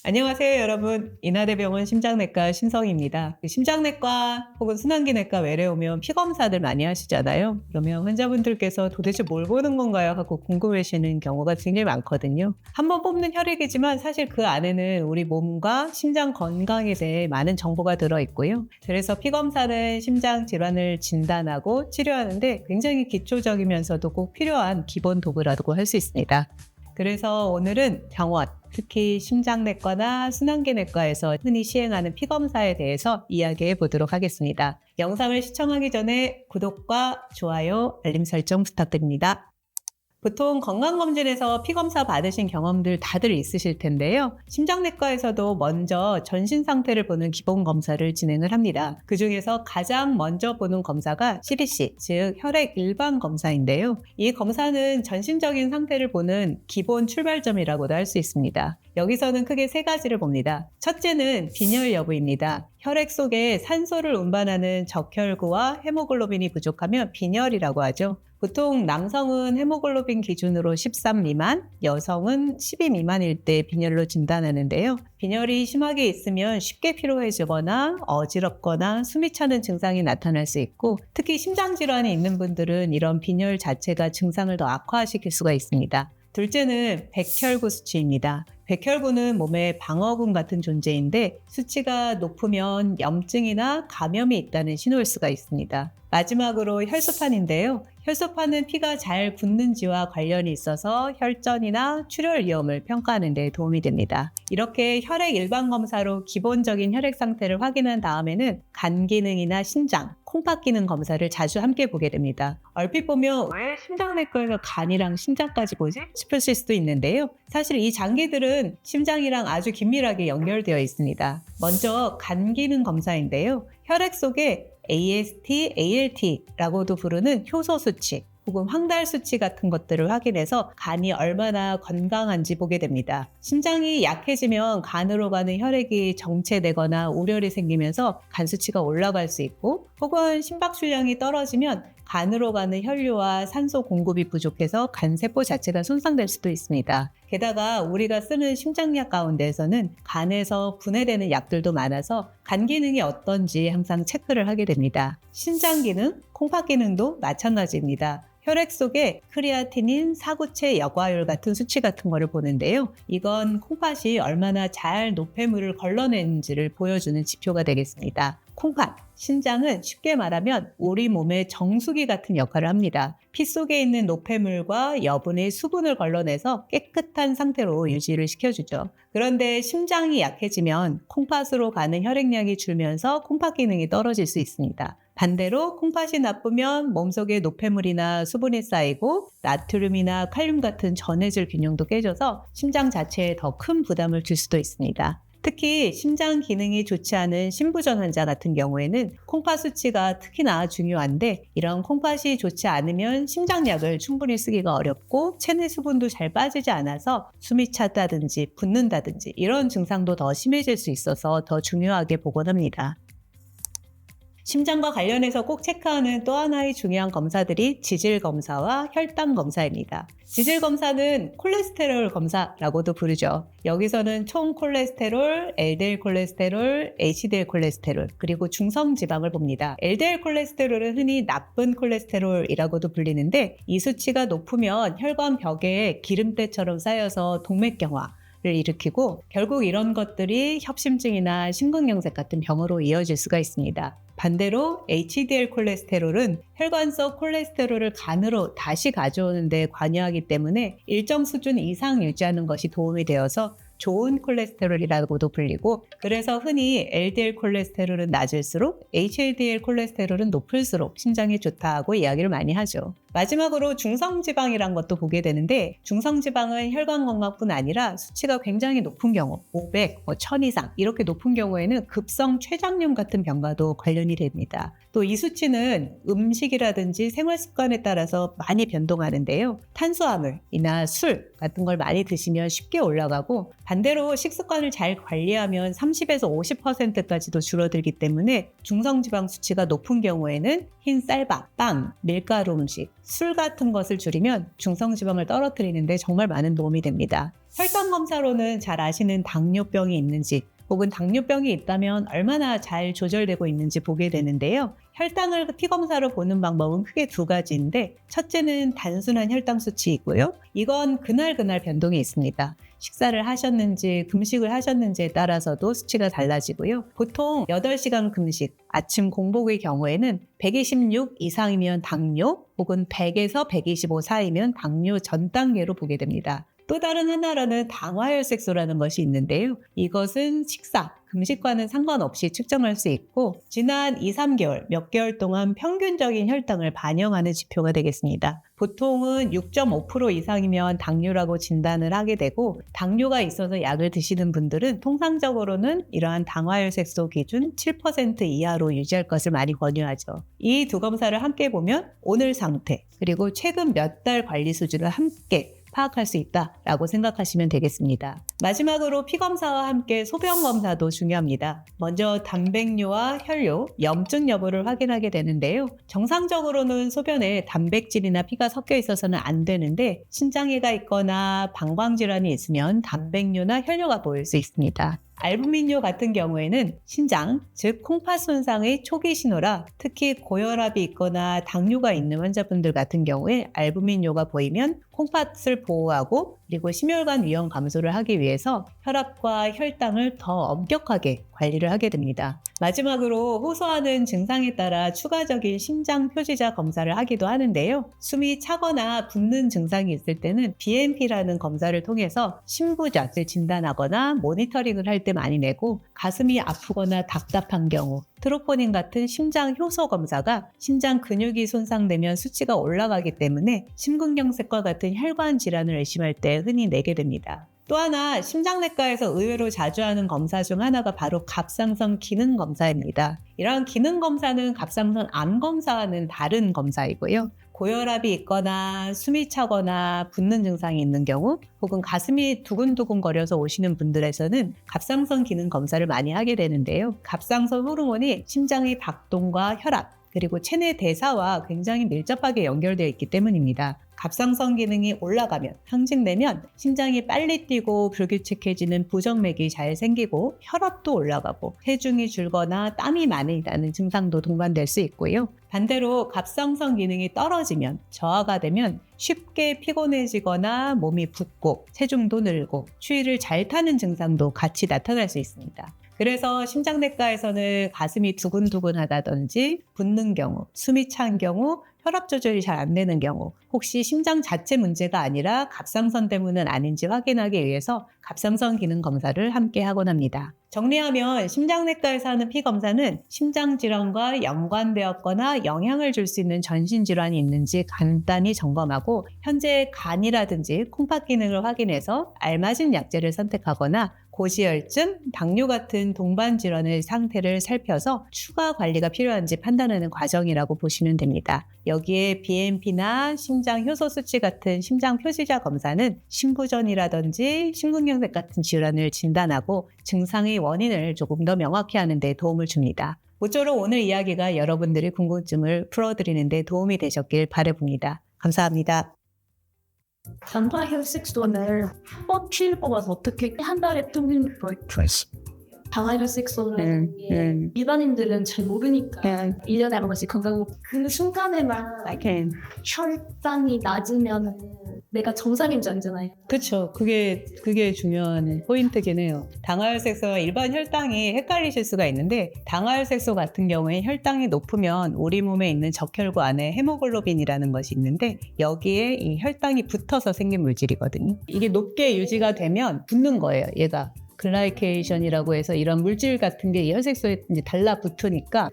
안녕하세요, 여러분. 인하대병원 심장내과 신성입니다. 심장내과 혹은 순환기내과 외래 오면 피검사들 많이 하시잖아요. 그러면 환자분들께서 도대체 뭘 보는 건가요? 하고 궁금해하시는 경우가 굉장히 많거든요. 한 번 뽑는 혈액이지만 사실 그 안에는 우리 몸과 심장 건강에 대해 많은 정보가 들어있고요. 그래서 피검사는 심장 질환을 진단하고 치료하는데 굉장히 기초적이면서도 꼭 필요한 기본 도구라고 할 수 있습니다. 그래서 오늘은 병원, 특히 심장내과나 순환기내과에서 흔히 시행하는 피검사에 대해서 이야기해 보도록 하겠습니다. 영상을 시청하기 전에 구독과 좋아요, 알림 설정 부탁드립니다. 보통 건강검진에서 피검사 받으신 경험들 다들 있으실 텐데요. 심장내과에서도 먼저 전신 상태를 보는 기본 검사를 진행을 합니다. 그 중에서 가장 먼저 보는 검사가 CBC, 즉 혈액 일반 검사인데요. 이 검사는 전신적인 상태를 보는 기본 출발점이라고도 할 수 있습니다. 여기서는 크게 세 가지를 봅니다. 첫째는 빈혈 여부입니다. 혈액 속에 산소를 운반하는 적혈구와 헤모글로빈이 부족하면 빈혈이라고 하죠. 보통 남성은 헤모글로빈 기준으로 13 미만, 여성은 12 미만일 때 빈혈로 진단하는데요. 빈혈이 심하게 있으면 쉽게 피로해지거나 어지럽거나 숨이 차는 증상이 나타날 수 있고, 특히 심장질환이 있는 분들은 이런 빈혈 자체가 증상을 더 악화시킬 수가 있습니다. 둘째는 백혈구 수치입니다. 백혈구는 몸의 방어군 같은 존재인데 수치가 높으면 염증이나 감염이 있다는 신호일 수가 있습니다. 마지막으로 혈소판인데요. 혈소판은 피가 잘 굳는지와 관련이 있어서 혈전이나 출혈 위험을 평가하는 데 도움이 됩니다. 이렇게 혈액 일반 검사로 기본적인 혈액 상태를 확인한 다음에는 간 기능이나 신장, 콩팥 기능 검사를 자주 함께 보게 됩니다. 얼핏 보면 왜 심장내과에서 간이랑 신장까지 보지? 싶으실 수도 있는데요. 사실 이 장기들은 심장이랑 아주 긴밀하게 연결되어 있습니다. 먼저 간 기능 검사인데요. 혈액 속에 AST, ALT라고도 부르는 효소 수치 혹은 황달 수치 같은 것들을 확인해서 간이 얼마나 건강한지 보게 됩니다. 심장이 약해지면 간으로 가는 혈액이 정체되거나 우려이 생기면서 간 수치가 올라갈 수 있고, 혹은 심박출량이 떨어지면 간으로 가는 혈류와 산소 공급이 부족해서 간세포 자체가 손상될 수도 있습니다. 게다가 우리가 쓰는 심장약 가운데에서는 간에서 분해되는 약들도 많아서 간 기능이 어떤지 항상 체크를 하게 됩니다. 신장 기능, 콩팥 기능도 마찬가지입니다. 혈액 속에 크리아티닌, 사구체 역화율 같은 수치 같은 거를 보는데요. 이건 콩팥이 얼마나 잘 노폐물을 걸러내는지를 보여주는 지표가 되겠습니다. 콩팥, 신장은 쉽게 말하면 우리 몸의 정수기 같은 역할을 합니다. 피 속에 있는 노폐물과 여분의 수분을 걸러내서 깨끗한 상태로 유지를 시켜주죠. 그런데 심장이 약해지면 콩팥으로 가는 혈액량이 줄면서 콩팥 기능이 떨어질 수 있습니다. 반대로 콩팥이 나쁘면 몸속에 노폐물이나 수분이 쌓이고 나트륨이나 칼륨 같은 전해질 균형도 깨져서 심장 자체에 더 큰 부담을 줄 수도 있습니다. 특히 심장 기능이 좋지 않은 심부전 환자 같은 경우에는 콩팥 수치가 특히나 중요한데, 이런 콩팥이 좋지 않으면 심장약을 충분히 쓰기가 어렵고 체내 수분도 잘 빠지지 않아서 숨이 차다든지 붓는다든지 이런 증상도 더 심해질 수 있어서 더 중요하게 보곤 합니다. 심장과 관련해서 꼭 체크하는 또 하나의 중요한 검사들이 지질검사와 혈당검사입니다. 지질검사는 콜레스테롤 검사라고도 부르죠. 여기서는 총 콜레스테롤, LDL 콜레스테롤, HDL 콜레스테롤, 그리고 중성지방을 봅니다. LDL 콜레스테롤은 흔히 나쁜 콜레스테롤이라고도 불리는데, 이 수치가 높으면 혈관 벽에 기름때처럼 쌓여서 동맥경화, 를 일으키고 결국 이런 것들이 협심증이나 심근경색 같은 병으로 이어질 수가 있습니다. 반대로 HDL 콜레스테롤은 혈관 속 콜레스테롤을 간으로 다시 가져오는 데 관여하기 때문에 일정 수준 이상 유지하는 것이 도움이 되어서 좋은 콜레스테롤이라고도 불리고, 그래서 흔히 LDL 콜레스테롤은 낮을수록 HDL 콜레스테롤은 높을수록 심장에 좋다고 이야기를 많이 하죠. 마지막으로 중성지방이란 것도 보게 되는데, 중성지방은 혈관 건강뿐 아니라 수치가 굉장히 높은 경우 500, 1000 이상 이렇게 높은 경우에는 급성 췌장염 같은 병과도 관련이 도움이 됩니다. 또 이 수치는 음식이라든지 생활 습관에 따라서 많이 변동하는데요. 탄수화물이나 술 같은 걸 많이 드시면 쉽게 올라가고, 반대로 식습관을 잘 관리하면 30에서 50%까지도 줄어들기 때문에 중성지방 수치가 높은 경우에는 흰 쌀밥, 빵, 밀가루 음식, 술 같은 것을 줄이면 중성지방을 떨어뜨리는데 정말 많은 도움이 됩니다. 혈당 검사로는 잘 아시는 당뇨병이 있는지 혹은 당뇨병이 있다면 얼마나 잘 조절되고 있는지 보게 되는데요. 혈당을 피검사로 보는 방법은 크게 두 가지인데, 첫째는 단순한 혈당 수치이고요. 이건 그날 변동이 있습니다. 식사를 하셨는지 금식을 하셨는지에 따라서도 수치가 달라지고요. 보통 8시간 금식, 아침 공복의 경우에는 126 이상이면 당뇨, 혹은 100에서 125 사이면 당뇨 전 단계로 보게 됩니다. 또 다른 하나로는 당화혈색소라는 것이 있는데요. 이것은 식사, 금식과는 상관없이 측정할 수 있고, 지난 2, 3개월, 몇 개월 동안 평균적인 혈당을 반영하는 지표가 되겠습니다. 보통은 6.5% 이상이면 당뇨라고 진단을 하게 되고, 당뇨가 있어서 약을 드시는 분들은 통상적으로는 이러한 당화혈색소 기준 7% 이하로 유지할 것을 많이 권유하죠. 이 두 검사를 함께 보면 오늘 상태, 그리고 최근 몇 달 관리 수준을 함께 파악할 수 있다라고 생각하시면 되겠습니다. 마지막으로 피검사와 함께 소변검사도 중요합니다. 먼저 단백뇨와 혈뇨, 염증 여부를 확인하게 되는데요. 정상적으로는 소변에 단백질이나 피가 섞여 있어서는 안 되는데, 신장애가 있거나 방광질환이 있으면 단백뇨나 혈뇨가 보일 수 있습니다. 알부민뇨 같은 경우에는 신장, 즉 콩팥 손상의 초기 신호라, 특히 고혈압이 있거나 당뇨가 있는 환자분들 같은 경우에 알부민뇨가 보이면 콩팥을 보호하고, 그리고 심혈관 위험 감소를 하기 위해서 혈압과 혈당을 더 엄격하게 관리를 하게 됩니다. 마지막으로 호소하는 증상에 따라 추가적인 심장 표지자 검사를 하기도 하는데요. 숨이 차거나 붓는 증상이 있을 때는 BNP라는 검사를 통해서 심부잣을 진단하거나 모니터링을 할 때 많이 내고, 가슴이 아프거나 답답한 경우 트로포닌 같은 심장 효소 검사가 심장 근육이 손상되면 수치가 올라가기 때문에 심근경색과 같은 혈관 질환을 의심할 때 흔히 내게 됩니다. 또 하나 심장내과에서 의외로 자주 하는 검사 중 하나가 바로 갑상선 기능 검사입니다. 이러한 기능 검사는 갑상선 암 검사와는 다른 검사이고요. 고혈압이 있거나 숨이 차거나 붓는 증상이 있는 경우, 혹은 가슴이 두근두근거려서 오시는 분들에서는 갑상선 기능 검사를 많이 하게 되는데요. 갑상선 호르몬이 심장의 박동과 혈압, 그리고 체내 대사와 굉장히 밀접하게 연결되어 있기 때문입니다. 갑상선 기능이 올라가면, 항진되면 심장이 빨리 뛰고 불규칙해지는 부정맥이 잘 생기고 혈압도 올라가고 체중이 줄거나 땀이 많이 나는 증상도 동반될 수 있고요. 반대로 갑상선 기능이 떨어지면, 저하가 되면 쉽게 피곤해지거나 몸이 붓고 체중도 늘고 추위를 잘 타는 증상도 같이 나타날 수 있습니다. 그래서 심장내과에서는 가슴이 두근두근하다든지 붓는 경우, 숨이 찬 경우, 혈압 조절이 잘 안 되는 경우, 혹시 심장 자체 문제가 아니라 갑상선 때문은 아닌지 확인하기 위해서 갑상선 기능 검사를 함께 하곤 합니다. 정리하면 심장내과에서 하는 피검사는 심장질환과 연관되었거나 영향을 줄 수 있는 전신질환이 있는지 간단히 점검하고, 현재 간이라든지 콩팥 기능을 확인해서 알맞은 약제를 선택하거나, 고지혈증, 당뇨 같은 동반 질환의 상태를 살펴서 추가 관리가 필요한지 판단하는 과정이라고 보시면 됩니다. 여기에 BNP나 심장 효소 수치 같은 심장 표지자 검사는 심부전이라든지 심근경색 같은 질환을 진단하고 증상의 원인을 조금 더 명확히 하는 데 도움을 줍니다. 모쪼록 오늘 이야기가 여러분들의 궁금증을 풀어드리는 데 도움이 되셨길 바라봅니다. 감사합니다. 당화혈색소를 한번 피를 뽑아서 어떻게 한 달에 평균 당화혈색소라는 게 일반인들은 잘 모르니까 1년에 한 번씩 건강, 그 순간에만 혈당이 낮으면 내가 정상인 줄 알잖아요. 그렇죠. 그게 중요한 포인트긴 해요. 당화혈색소와 일반 혈당이 헷갈리실 수가 있는데, 당화혈색소 같은 경우에 혈당이 높으면 우리 몸에 있는 적혈구 안에 헤모글로빈이라는 것이 있는데, 여기에 이 혈당이 붙어서 생긴 물질이거든요. 이게 높게 유지가 되면 붙는 거예요, 얘가. 글라이케이션이라고 해서 이런 물질 같은 게 이 혈색소에 이제 달라붙으니까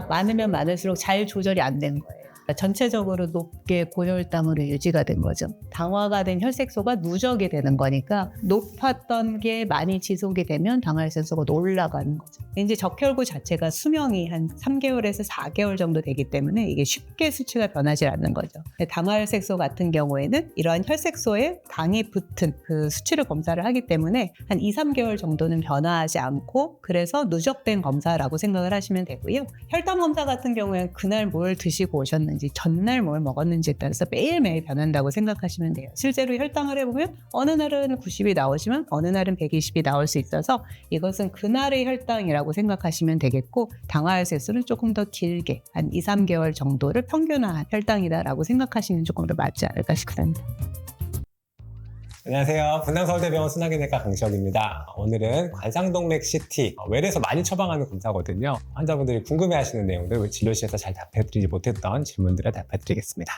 많으면 많을수록 잘 조절이 안 되는 거예요. 그러니까 전체적으로 높게 고혈당으로 유지가 된 거죠. 당화가 된 혈색소가 누적이 되는 거니까 높았던 게 많이 지속이 되면 당화혈색소가 올라가는 거죠. 이제 적혈구 자체가 수명이 한 3개월에서 4개월 정도 되기 때문에 이게 쉽게 수치가 변하지 않는 거죠. 당화혈색소 같은 경우에는 이러한 혈색소에 당이 붙은 그 수치를 검사를 하기 때문에 한 2, 3개월 정도는 변화하지 않고 그래서 누적된 검사라고 생각을 하시면 되고요. 혈당 검사 같은 경우에는 그날 뭘 드시고 오셨는지 전날 뭘 먹었는지에 따라서 매일매일 변한다고 생각하시면 돼요. 실제로 혈당을 해보면 어느 날은 90이 나오지만 어느 날은 120이 나올 수 있어서 이것은 그날의 혈당이라고 생각하시면 되겠고 당화혈색소는 조금 더 길게 한 2, 3개월 정도를 평균화한 혈당이다라고 생각하시면 조금 더 맞지 않을까 싶습니다. 안녕하세요. 분당서울대병원 순환기내과 강시혁입니다. 오늘은 관상동맥 CT, 외래에서 많이 처방하는 검사거든요. 환자분들이 궁금해하시는 내용들, 진료실에서 잘 답해드리지 못했던 질문들에 답해드리겠습니다.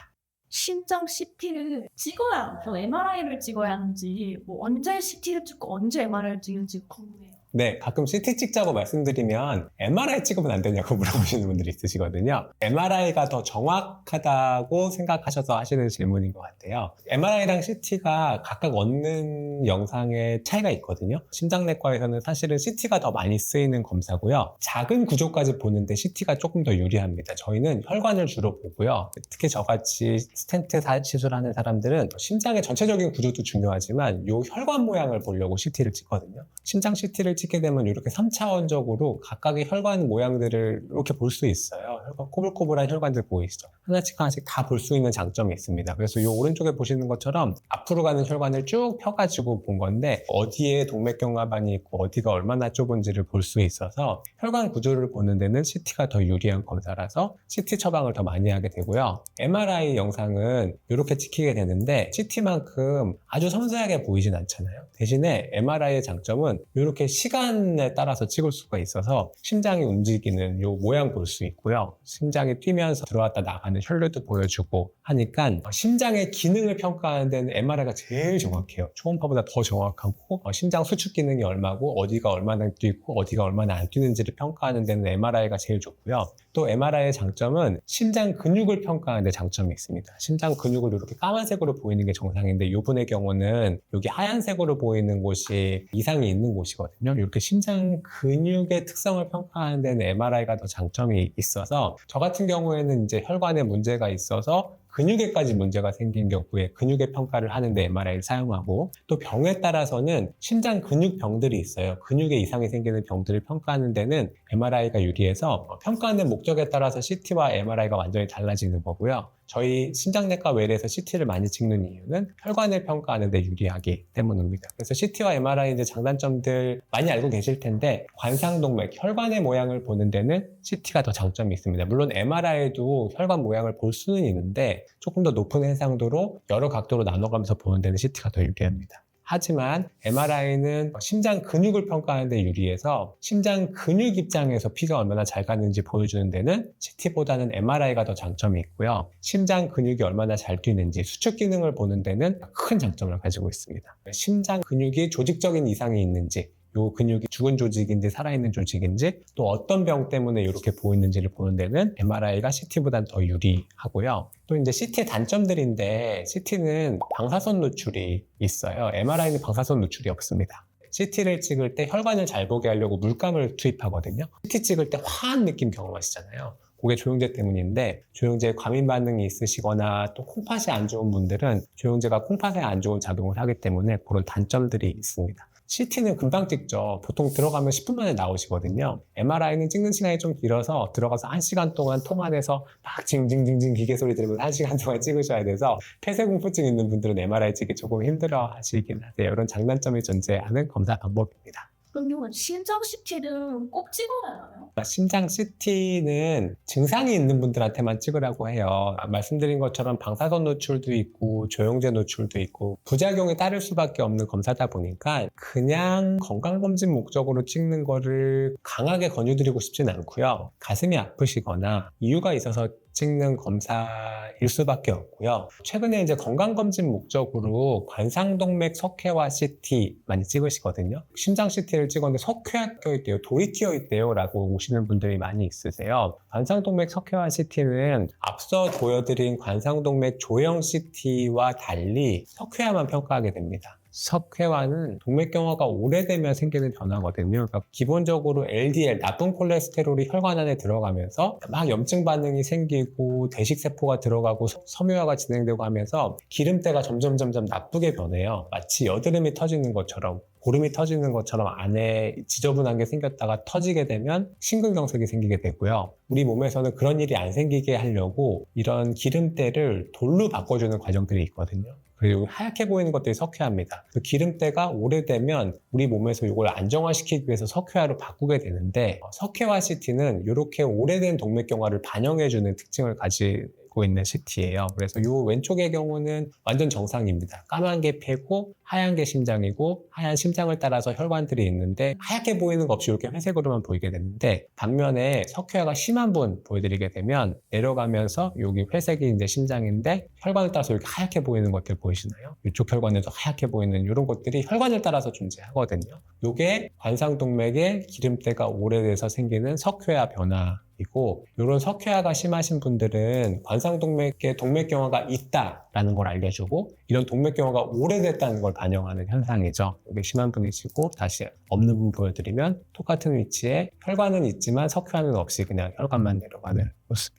심장 CT를 찍어야 하나요? MRI를 찍어야 하는지, 뭐 언제 CT를 찍고 언제 MRI를 찍는지 궁금해요. 네, 가끔 CT 찍자고 말씀드리면 MRI 찍으면 안 되냐고 물어보시는 분들이 있으시거든요. MRI가 더 정확하다고 생각하셔서 하시는 질문인 것 같아요. MRI랑 CT가 각각 얻는 영상의 차이가 있거든요. 심장내과에서는 사실은 CT가 더 많이 쓰이는 검사고요. 작은 구조까지 보는데 CT가 조금 더 유리합니다. 저희는 혈관을 주로 보고요. 특히 저같이 스텐트 시술하는 사람들은 심장의 전체적인 구조도 중요하지만 이 혈관 모양을 보려고 CT를 찍거든요. 심장 CT를 찍게 되면 이렇게 3차원적으로 각각의 혈관 모양들을 이렇게 볼 수 있어요. 꼬불꼬불한 혈관들 보이시죠? 하나씩 하나씩 다 볼 수 있는 장점이 있습니다. 그래서 이 오른쪽에 보시는 것처럼 앞으로 가는 혈관을 쭉 펴가지고 본 건데 어디에 동맥경화반이 있고 어디가 얼마나 좁은지를 볼 수 있어서 혈관 구조를 보는 데는 CT가 더 유리한 검사라서 CT 처방을 더 많이 하게 되고요. MRI 영상은 이렇게 찍히게 되는데 CT만큼 아주 섬세하게 보이진 않잖아요. 대신에 MRI의 장점은 이렇게 시간에 따라서 찍을 수가 있어서 심장이 움직이는 요 모양 볼 수 있고요. 심장이 뛰면서 들어왔다 나가는 혈류도 보여주고 하니까 심장의 기능을 평가하는 데는 MRI가 제일 정확해요. 초음파보다 더 정확하고 심장 수축 기능이 얼마고 어디가 얼마나 뛰고 어디가 얼마나 안 뛰는지를 평가하는 데는 MRI가 제일 좋고요. 또 MRI의 장점은 심장 근육을 근육을 평가하는 데 장점이 있습니다. 심장 근육을 이렇게 까만색으로 보이는 게 정상인데 이분의 경우는 여기 하얀색으로 보이는 곳이 이상이 있는 곳이거든요. 이렇게 심장 근육의 특성을 평가하는 데는 MRI가 더 장점이 있어서 저 같은 경우에는 이제 혈관에 문제가 있어서 근육에까지 문제가 생긴 경우에 근육의 평가를 하는데 MRI를 사용하고 또 병에 따라서는 심장 근육병들이 있어요. 근육에 이상이 생기는 병들을 평가하는 데는 MRI가 유리해서 평가하는 목적에 따라서 CT와 MRI가 완전히 달라지는 거고요. 저희 심장내과 외래에서 CT를 많이 찍는 이유는 혈관을 평가하는 데 유리하기 때문입니다. 그래서 CT와 MRI 이제 장단점들 많이 알고 계실 텐데 관상동맥, 혈관의 모양을 보는 데는 CT가 더 장점이 있습니다. 물론 MRI도 혈관 모양을 볼 수는 있는데 조금 더 높은 해상도로 여러 각도로 나눠가면서 보는 데는 CT가 더 유리합니다. 하지만 MRI는 심장 근육을 평가하는 데 유리해서 심장 근육 입장에서 피가 얼마나 잘 가는지 보여주는 데는 CT보다는 MRI가 더 장점이 있고요. 심장 근육이 얼마나 잘 뛰는지 수축 기능을 보는 데는 큰 장점을 가지고 있습니다. 심장 근육이 조직적인 이상이 있는지 이 근육이 죽은 조직인지 살아있는 조직인지 또 어떤 병 때문에 이렇게 보이는지를 보는 데는 MRI가 CT보다는 더 유리하고요. 또 이제 CT의 단점들인데 CT는 방사선 노출이 있어요. MRI는 방사선 노출이 없습니다. CT를 찍을 때 혈관을 잘 보게 하려고 물감을 투입하거든요. CT 찍을 때 화한 느낌 경험하시잖아요. 그게 조영제 때문인데 조영제에 과민 반응이 있으시거나 또 콩팥이 안 좋은 분들은 조영제가 콩팥에 안 좋은 작용을 하기 때문에 그런 단점들이 있습니다. CT는 금방 찍죠. 보통 들어가면 10분 만에 나오시거든요. MRI는 찍는 시간이 좀 길어서 들어가서 1시간 동안 통안해서 막 징징징징 기계 소리 들으면서 1시간 동안 찍으셔야 돼서 폐쇄공포증 있는 분들은 MRI 찍기 조금 힘들어 하시긴 하세요. 이런 장단점이 존재하는 검사 방법입니다. 그러면 심장 CT는 꼭 찍어야 하나요? 심장 CT는 증상이 있는 분들한테만 찍으라고 해요. 말씀드린 것처럼 방사선 노출도 있고 조영제 노출도 있고 부작용이 따를 수밖에 없는 검사다 보니까 그냥 건강검진 목적으로 찍는 거를 강하게 권유드리고 싶진 않고요. 가슴이 아프시거나 이유가 있어서 찍는 검사일 수밖에 없고요. 최근에 이제 건강검진 목적으로 관상동맥 석회화 CT 많이 찍으시거든요. 심장 CT를 찍었는데 석회가 껴있대요, 돌이 끼어있대요 라고 오시는 분들이 많이 있으세요. 관상동맥 석회화 CT는 앞서 보여드린 관상동맥 조형 CT와 달리 석회화만 평가하게 됩니다. 석회화는 동맥경화가 오래되면 생기는 변화거든요. 그러니까 기본적으로 LDL, 나쁜 콜레스테롤이 혈관 안에 들어가면서 막 염증 반응이 생기고 대식세포가 들어가고 섬유화가 진행되고 하면서 기름때가 점점 나쁘게 변해요. 마치 여드름이 터지는 것처럼, 고름이 터지는 것처럼 안에 지저분한 게 생겼다가 터지게 되면 심근경색이 생기게 되고요. 우리 몸에서는 그런 일이 안 생기게 하려고 이런 기름때를 돌로 바꿔주는 과정들이 있거든요. 그리고 하얗게 보이는 것들이 석회화입니다. 그 기름때가 오래되면 우리 몸에서 이걸 안정화시키기 위해서 석회화로 바꾸게 되는데, 석회화 CT는 이렇게 오래된 동맥경화를 반영해주는 특징을 가지고 있는 CT예요. 그래서 이 왼쪽의 경우는 완전 정상입니다. 까만 게 폐고 하얀 게 심장이고, 하얀 심장을 따라서 혈관들이 있는데 하얗게 보이는 거 없이 이렇게 회색으로만 보이게 되는데, 반면에 석회화가 심한 분 보여드리게 되면 내려가면서 여기 회색이 이제 심장인데 혈관을 따라서 이렇게 하얗게 보이는 것들 보이시나요? 이쪽 혈관에도 하얗게 보이는 이런 것들이 혈관을 따라서 존재하거든요. 이게 관상동맥의 기름때가 오래돼서 생기는 석회화 변화이고, 이런 석회화가 심하신 분들은 관상동맥에 동맥경화가 있다라는 걸 알려주고, 이런 동맥경화가 오래됐다는 걸 반영하는 현상이죠. 이게 심한 분이시고, 다시 없는 분 보여드리면 똑같은 위치에 혈관은 있지만 석회화는 없이 그냥 혈관만 내려가는 모습이죠.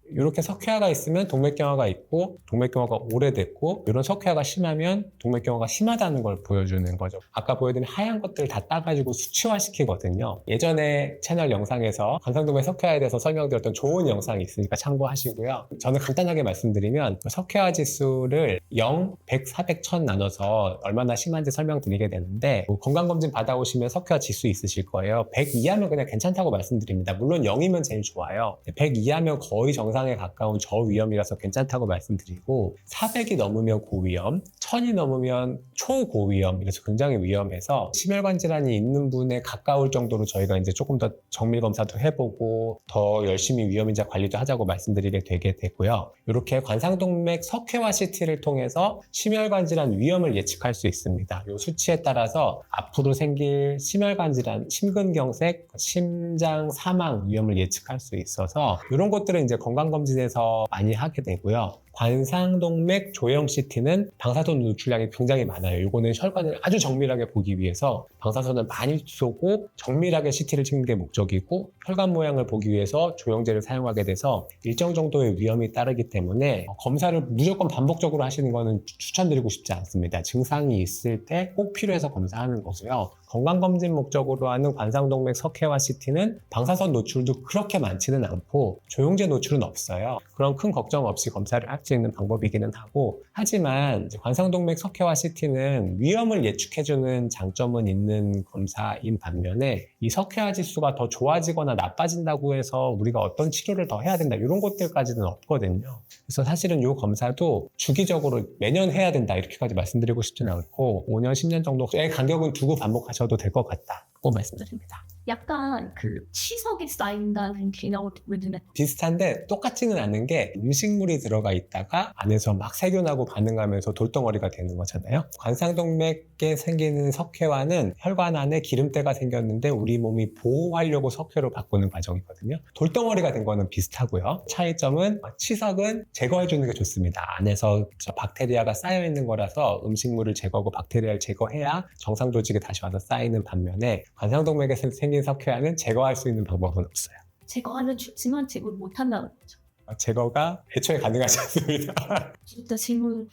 이렇게 석회화가 있으면 동맥경화가 있고, 동맥경화가 오래됐고, 이런 석회화가 심하면 동맥경화가 심하다는 걸 보여주는 거죠. 아까 보여드린 하얀 것들 다 따가지고 수치화시키거든요. 예전에 채널 영상에서 관상동맥 석회화에 대해서 설명드렸던 좋은 영상이 있으니까 참고하시고요. 저는 간단하게 말씀드리면 석회화 지수를 0, 100, 400, 1000 나눠서 얼마나 심한지 설명드리게 되는데, 건강검진 받아오시면 석회화 지수 있으실 거예요. 100 이하면 그냥 괜찮다고 말씀드립니다. 물론 0이면 제일 좋아요. 100 이하면 거의 정상에 가까운 저위험이라서 괜찮다고 말씀드리고, 400이 넘으면 고위험, 1000이 넘으면 초고위험, 이래서 굉장히 위험해서 심혈관 질환이 있는 분에 가까울 정도로 저희가 이제 조금 더 정밀 검사도 해보고 더 열심히 위험인자 관리도 하자고 말씀드리게 되게 되고요. 이렇게 관상동맥 석회화 CT를 통해서 심혈관 질환 위험을 예측할 수 있습니다. 이 수치에 따라서 앞으로 생길 심혈관 질환, 심근경색, 심장 사망 위험을 예측할 수 있어서 이런 것들은 이제 건강검진에서 많이 하게 되고요. 관상동맥 조형 CT는 방사선 노출량이 굉장히 많아요. 이거는 혈관을 아주 정밀하게 보기 위해서 방사선을 많이 쏘고 정밀하게 CT를 찍는 게 목적이고, 혈관 모양을 보기 위해서 조형제를 사용하게 돼서 일정 정도의 위험이 따르기 때문에 검사를 무조건 반복적으로 하시는 거는 추천드리고 싶지 않습니다. 증상이 있을 때 꼭 필요해서 검사하는 거고요. 건강검진 목적으로 하는 관상동맥 석회화 CT는 방사선 노출도 그렇게 많지는 않고 조형제 노출은 없어요. 그런 큰 걱정 없이 검사를 할 수 있는 방법이기는 하고, 하지만 관상동맥 석회화 CT는 위험을 예측해주는 장점은 있는 검사인 반면에 이 석회화 지수가 더 좋아지거나 나빠진다고 해서 우리가 어떤 치료를 더 해야 된다, 이런 것들까지는 없거든요. 그래서 사실은 이 검사도 주기적으로 매년 해야 된다 이렇게까지 말씀드리고 싶지는 않고, 5년, 10년 정도의 간격은 두고 반복하셔도 될 것 같다고 말씀드립니다. 약간 그 치석이 쌓인다는 개념을 듣는 비슷한데 똑같지는 않은 게, 음식물이 들어가 있다가 안에서 막 세균하고 반응하면서 돌덩어리가 되는 거잖아요. 관상동맥에 생기는 석회화는 혈관 안에 기름때가 생겼는데 우리 몸이 보호하려고 석회로 바꾸는 과정이거든요. 돌덩어리가 된 거는 비슷하고요. 차이점은 치석은 제거해주는 게 좋습니다. 안에서 박테리아가 쌓여있는 거라서 음식물을 제거하고 박테리아를 제거해야 정상 조직에 다시 와서 쌓이는 반면에, 관상동맥에서 생긴 석회화는 제거할 수 있는 방법은 없어요. 제거하는 좋지만 제거를 못한다는 거죠. 제거가 애초에 가능하지 않습니다. 진짜 질문을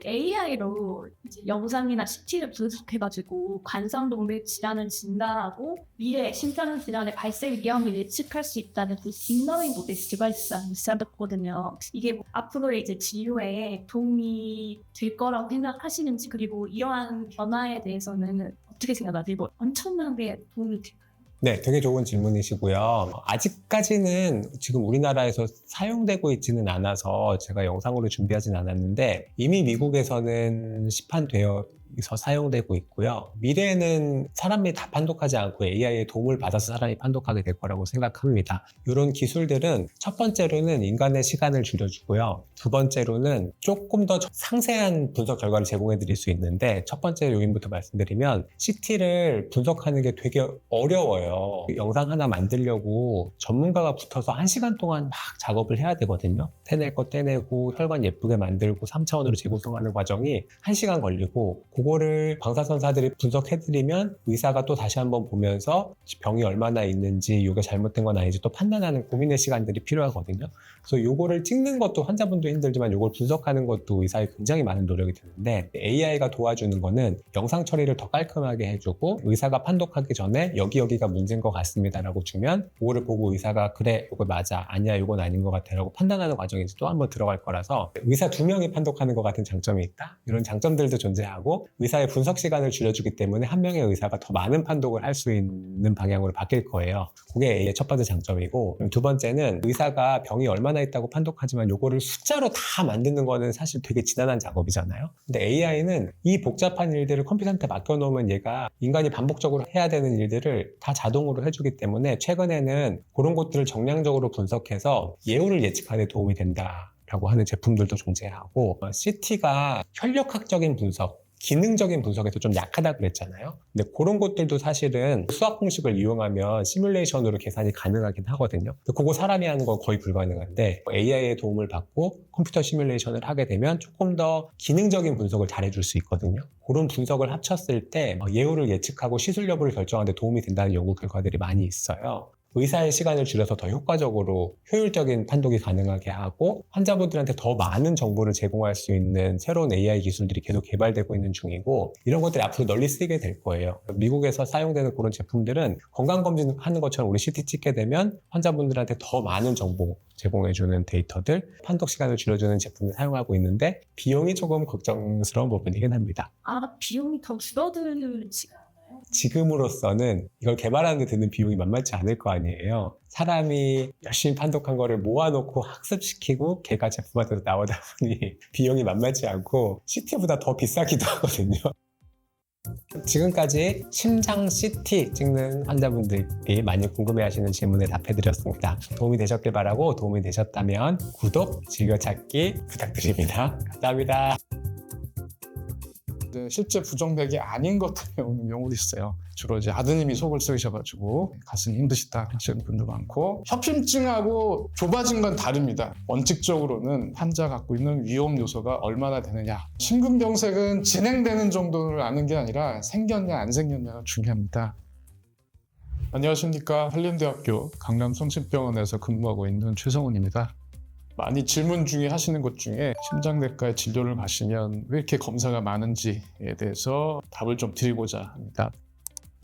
AI로 영상이나 CT를 분석해가지고 관상동맥 질환을 진단하고 미래 심장 질환의 발생 위험을 예측할 수 있다는 그 딥러닝 모델이 있었거든요. 이게 앞으로의 이제 진료에 도움이 될 거라고 생각하시는지, 그리고 이러한 변화에 대해서는 어떻게 생각하세요? 이거 엄청나게 도움이 될까요? 네, 되게 좋은 질문이시고요. 아직까지는 지금 우리나라에서 사용되고 있지는 않아서 제가 영상으로 준비하진 않았는데, 이미 미국에서는 시판되어 여기서 사용되고 있고요. 미래에는 사람이 다 판독하지 않고 AI의 도움을 받아서 사람이 판독하게 될 거라고 생각합니다. 이런 기술들은 첫 번째로는 인간의 시간을 줄여주고요. 두 번째로는 조금 더 상세한 분석 결과를 제공해 드릴 수 있는데, 첫 번째 요인부터 말씀드리면 CT를 분석하는 게 되게 어려워요. 영상 하나 만들려고 전문가가 붙어서 1시간 동안 막 작업을 해야 되거든요. 떼낼 거 떼내고 혈관 예쁘게 만들고 3차원으로 재구성하는 과정이 1시간 걸리고, 그거를 방사선사들이 분석해드리면 의사가 또 다시 한번 보면서 병이 얼마나 있는지, 이게 잘못된 건 아닌지 또 판단하는 고민의 시간들이 필요하거든요. 그래서 요거를 찍는 것도 환자분도 힘들지만 요걸 분석하는 것도 의사의 굉장히 많은 노력이 드는데, AI가 도와주는 거는 영상 처리를 더 깔끔하게 해주고, 의사가 판독하기 전에 여기가 문제인 것 같습니다 라고 주면, 그거를 보고 의사가 그래 이거 맞아, 아니야 이건 아닌 것 같아 라고 판단하는 과정이 또 한번 들어갈 거라서 의사 2명이 판독하는 것 같은 장점이 있다, 이런 장점들도 존재하고, 의사의 분석 시간을 줄여주기 때문에 한 명의 의사가 더 많은 판독을 할 수 있는 방향으로 바뀔 거예요. 그게 A의 첫 번째 장점이고, 두 번째는 의사가 병이 얼마나 있다고 판독하지만 요거를 숫자로 다 만드는 거는 사실 되게 지난한 작업이잖아요. 근데 AI는 이 복잡한 일들을 컴퓨터한테 맡겨놓으면 얘가 인간이 반복적으로 해야 되는 일들을 다 자동으로 해주기 때문에, 최근에는 그런 것들을 정량적으로 분석해서 예후를 예측하는 데 도움이 된다 라고 하는 제품들도 존재하고, CT가 혈력학적인 분석, 기능적인 분석에서 좀 약하다 그랬잖아요. 근데 그런 것들도 사실은 수학 공식을 이용하면 시뮬레이션으로 계산이 가능하긴 하거든요. 그거 사람이 하는 건 거의 불가능한데, AI의 도움을 받고 컴퓨터 시뮬레이션을 하게 되면 조금 더 기능적인 분석을 잘해줄 수 있거든요. 그런 분석을 합쳤을 때 예후를 예측하고 시술 여부를 결정하는 데 도움이 된다는 연구 결과들이 많이 있어요. 의사의 시간을 줄여서 더 효과적으로 효율적인 판독이 가능하게 하고, 환자분들한테 더 많은 정보를 제공할 수 있는 새로운 AI 기술들이 계속 개발되고 있는 중이고, 이런 것들이 앞으로 널리 쓰이게 될 거예요. 미국에서 사용되는 그런 제품들은 건강검진 하는 것처럼 우리 CT 찍게 되면 환자분들한테 더 많은 정보 제공해주는 데이터들, 판독 시간을 줄여주는 제품을 사용하고 있는데, 비용이 조금 걱정스러운 부분이긴 합니다. 비용이 더 줄어들지가 않아요? 지금으로서는 이걸 개발하는 데 드는 비용이 만만치 않을 거 아니에요. 사람이 열심히 판독한 거를 모아놓고 학습시키고 걔가 제품한테 나오다 보니 비용이 만만치 않고 CT보다 더 비싸기도 하거든요. 지금까지 심장 CT 찍는 환자분들이 많이 궁금해하시는 질문에 답해드렸습니다. 도움이 되셨길 바라고, 도움이 되셨다면 구독, 즐겨찾기 부탁드립니다. 감사합니다. 실제 부정맥이 아닌 것 때문에 오는 경우도 있어요. 주로 이제 아드님이 속을 썩이셔가지고 가슴이 힘드시다 하시는 분도 많고, 협심증하고 좁아진 건 다릅니다. 원칙적으로는 환자 갖고 있는 위험 요소가 얼마나 되느냐, 심근경색은 진행되는 정도를 아는 게 아니라 생겼냐 안 생겼냐가 중요합니다. 안녕하십니까. 한림대학교 강남성심병원에서 근무하고 있는 최성훈입니다. 많이 질문 중에 하시는 것 중에 심장내과에 진료를 가시면 왜 이렇게 검사가 많은지에 대해서 답을 좀 드리고자 합니다.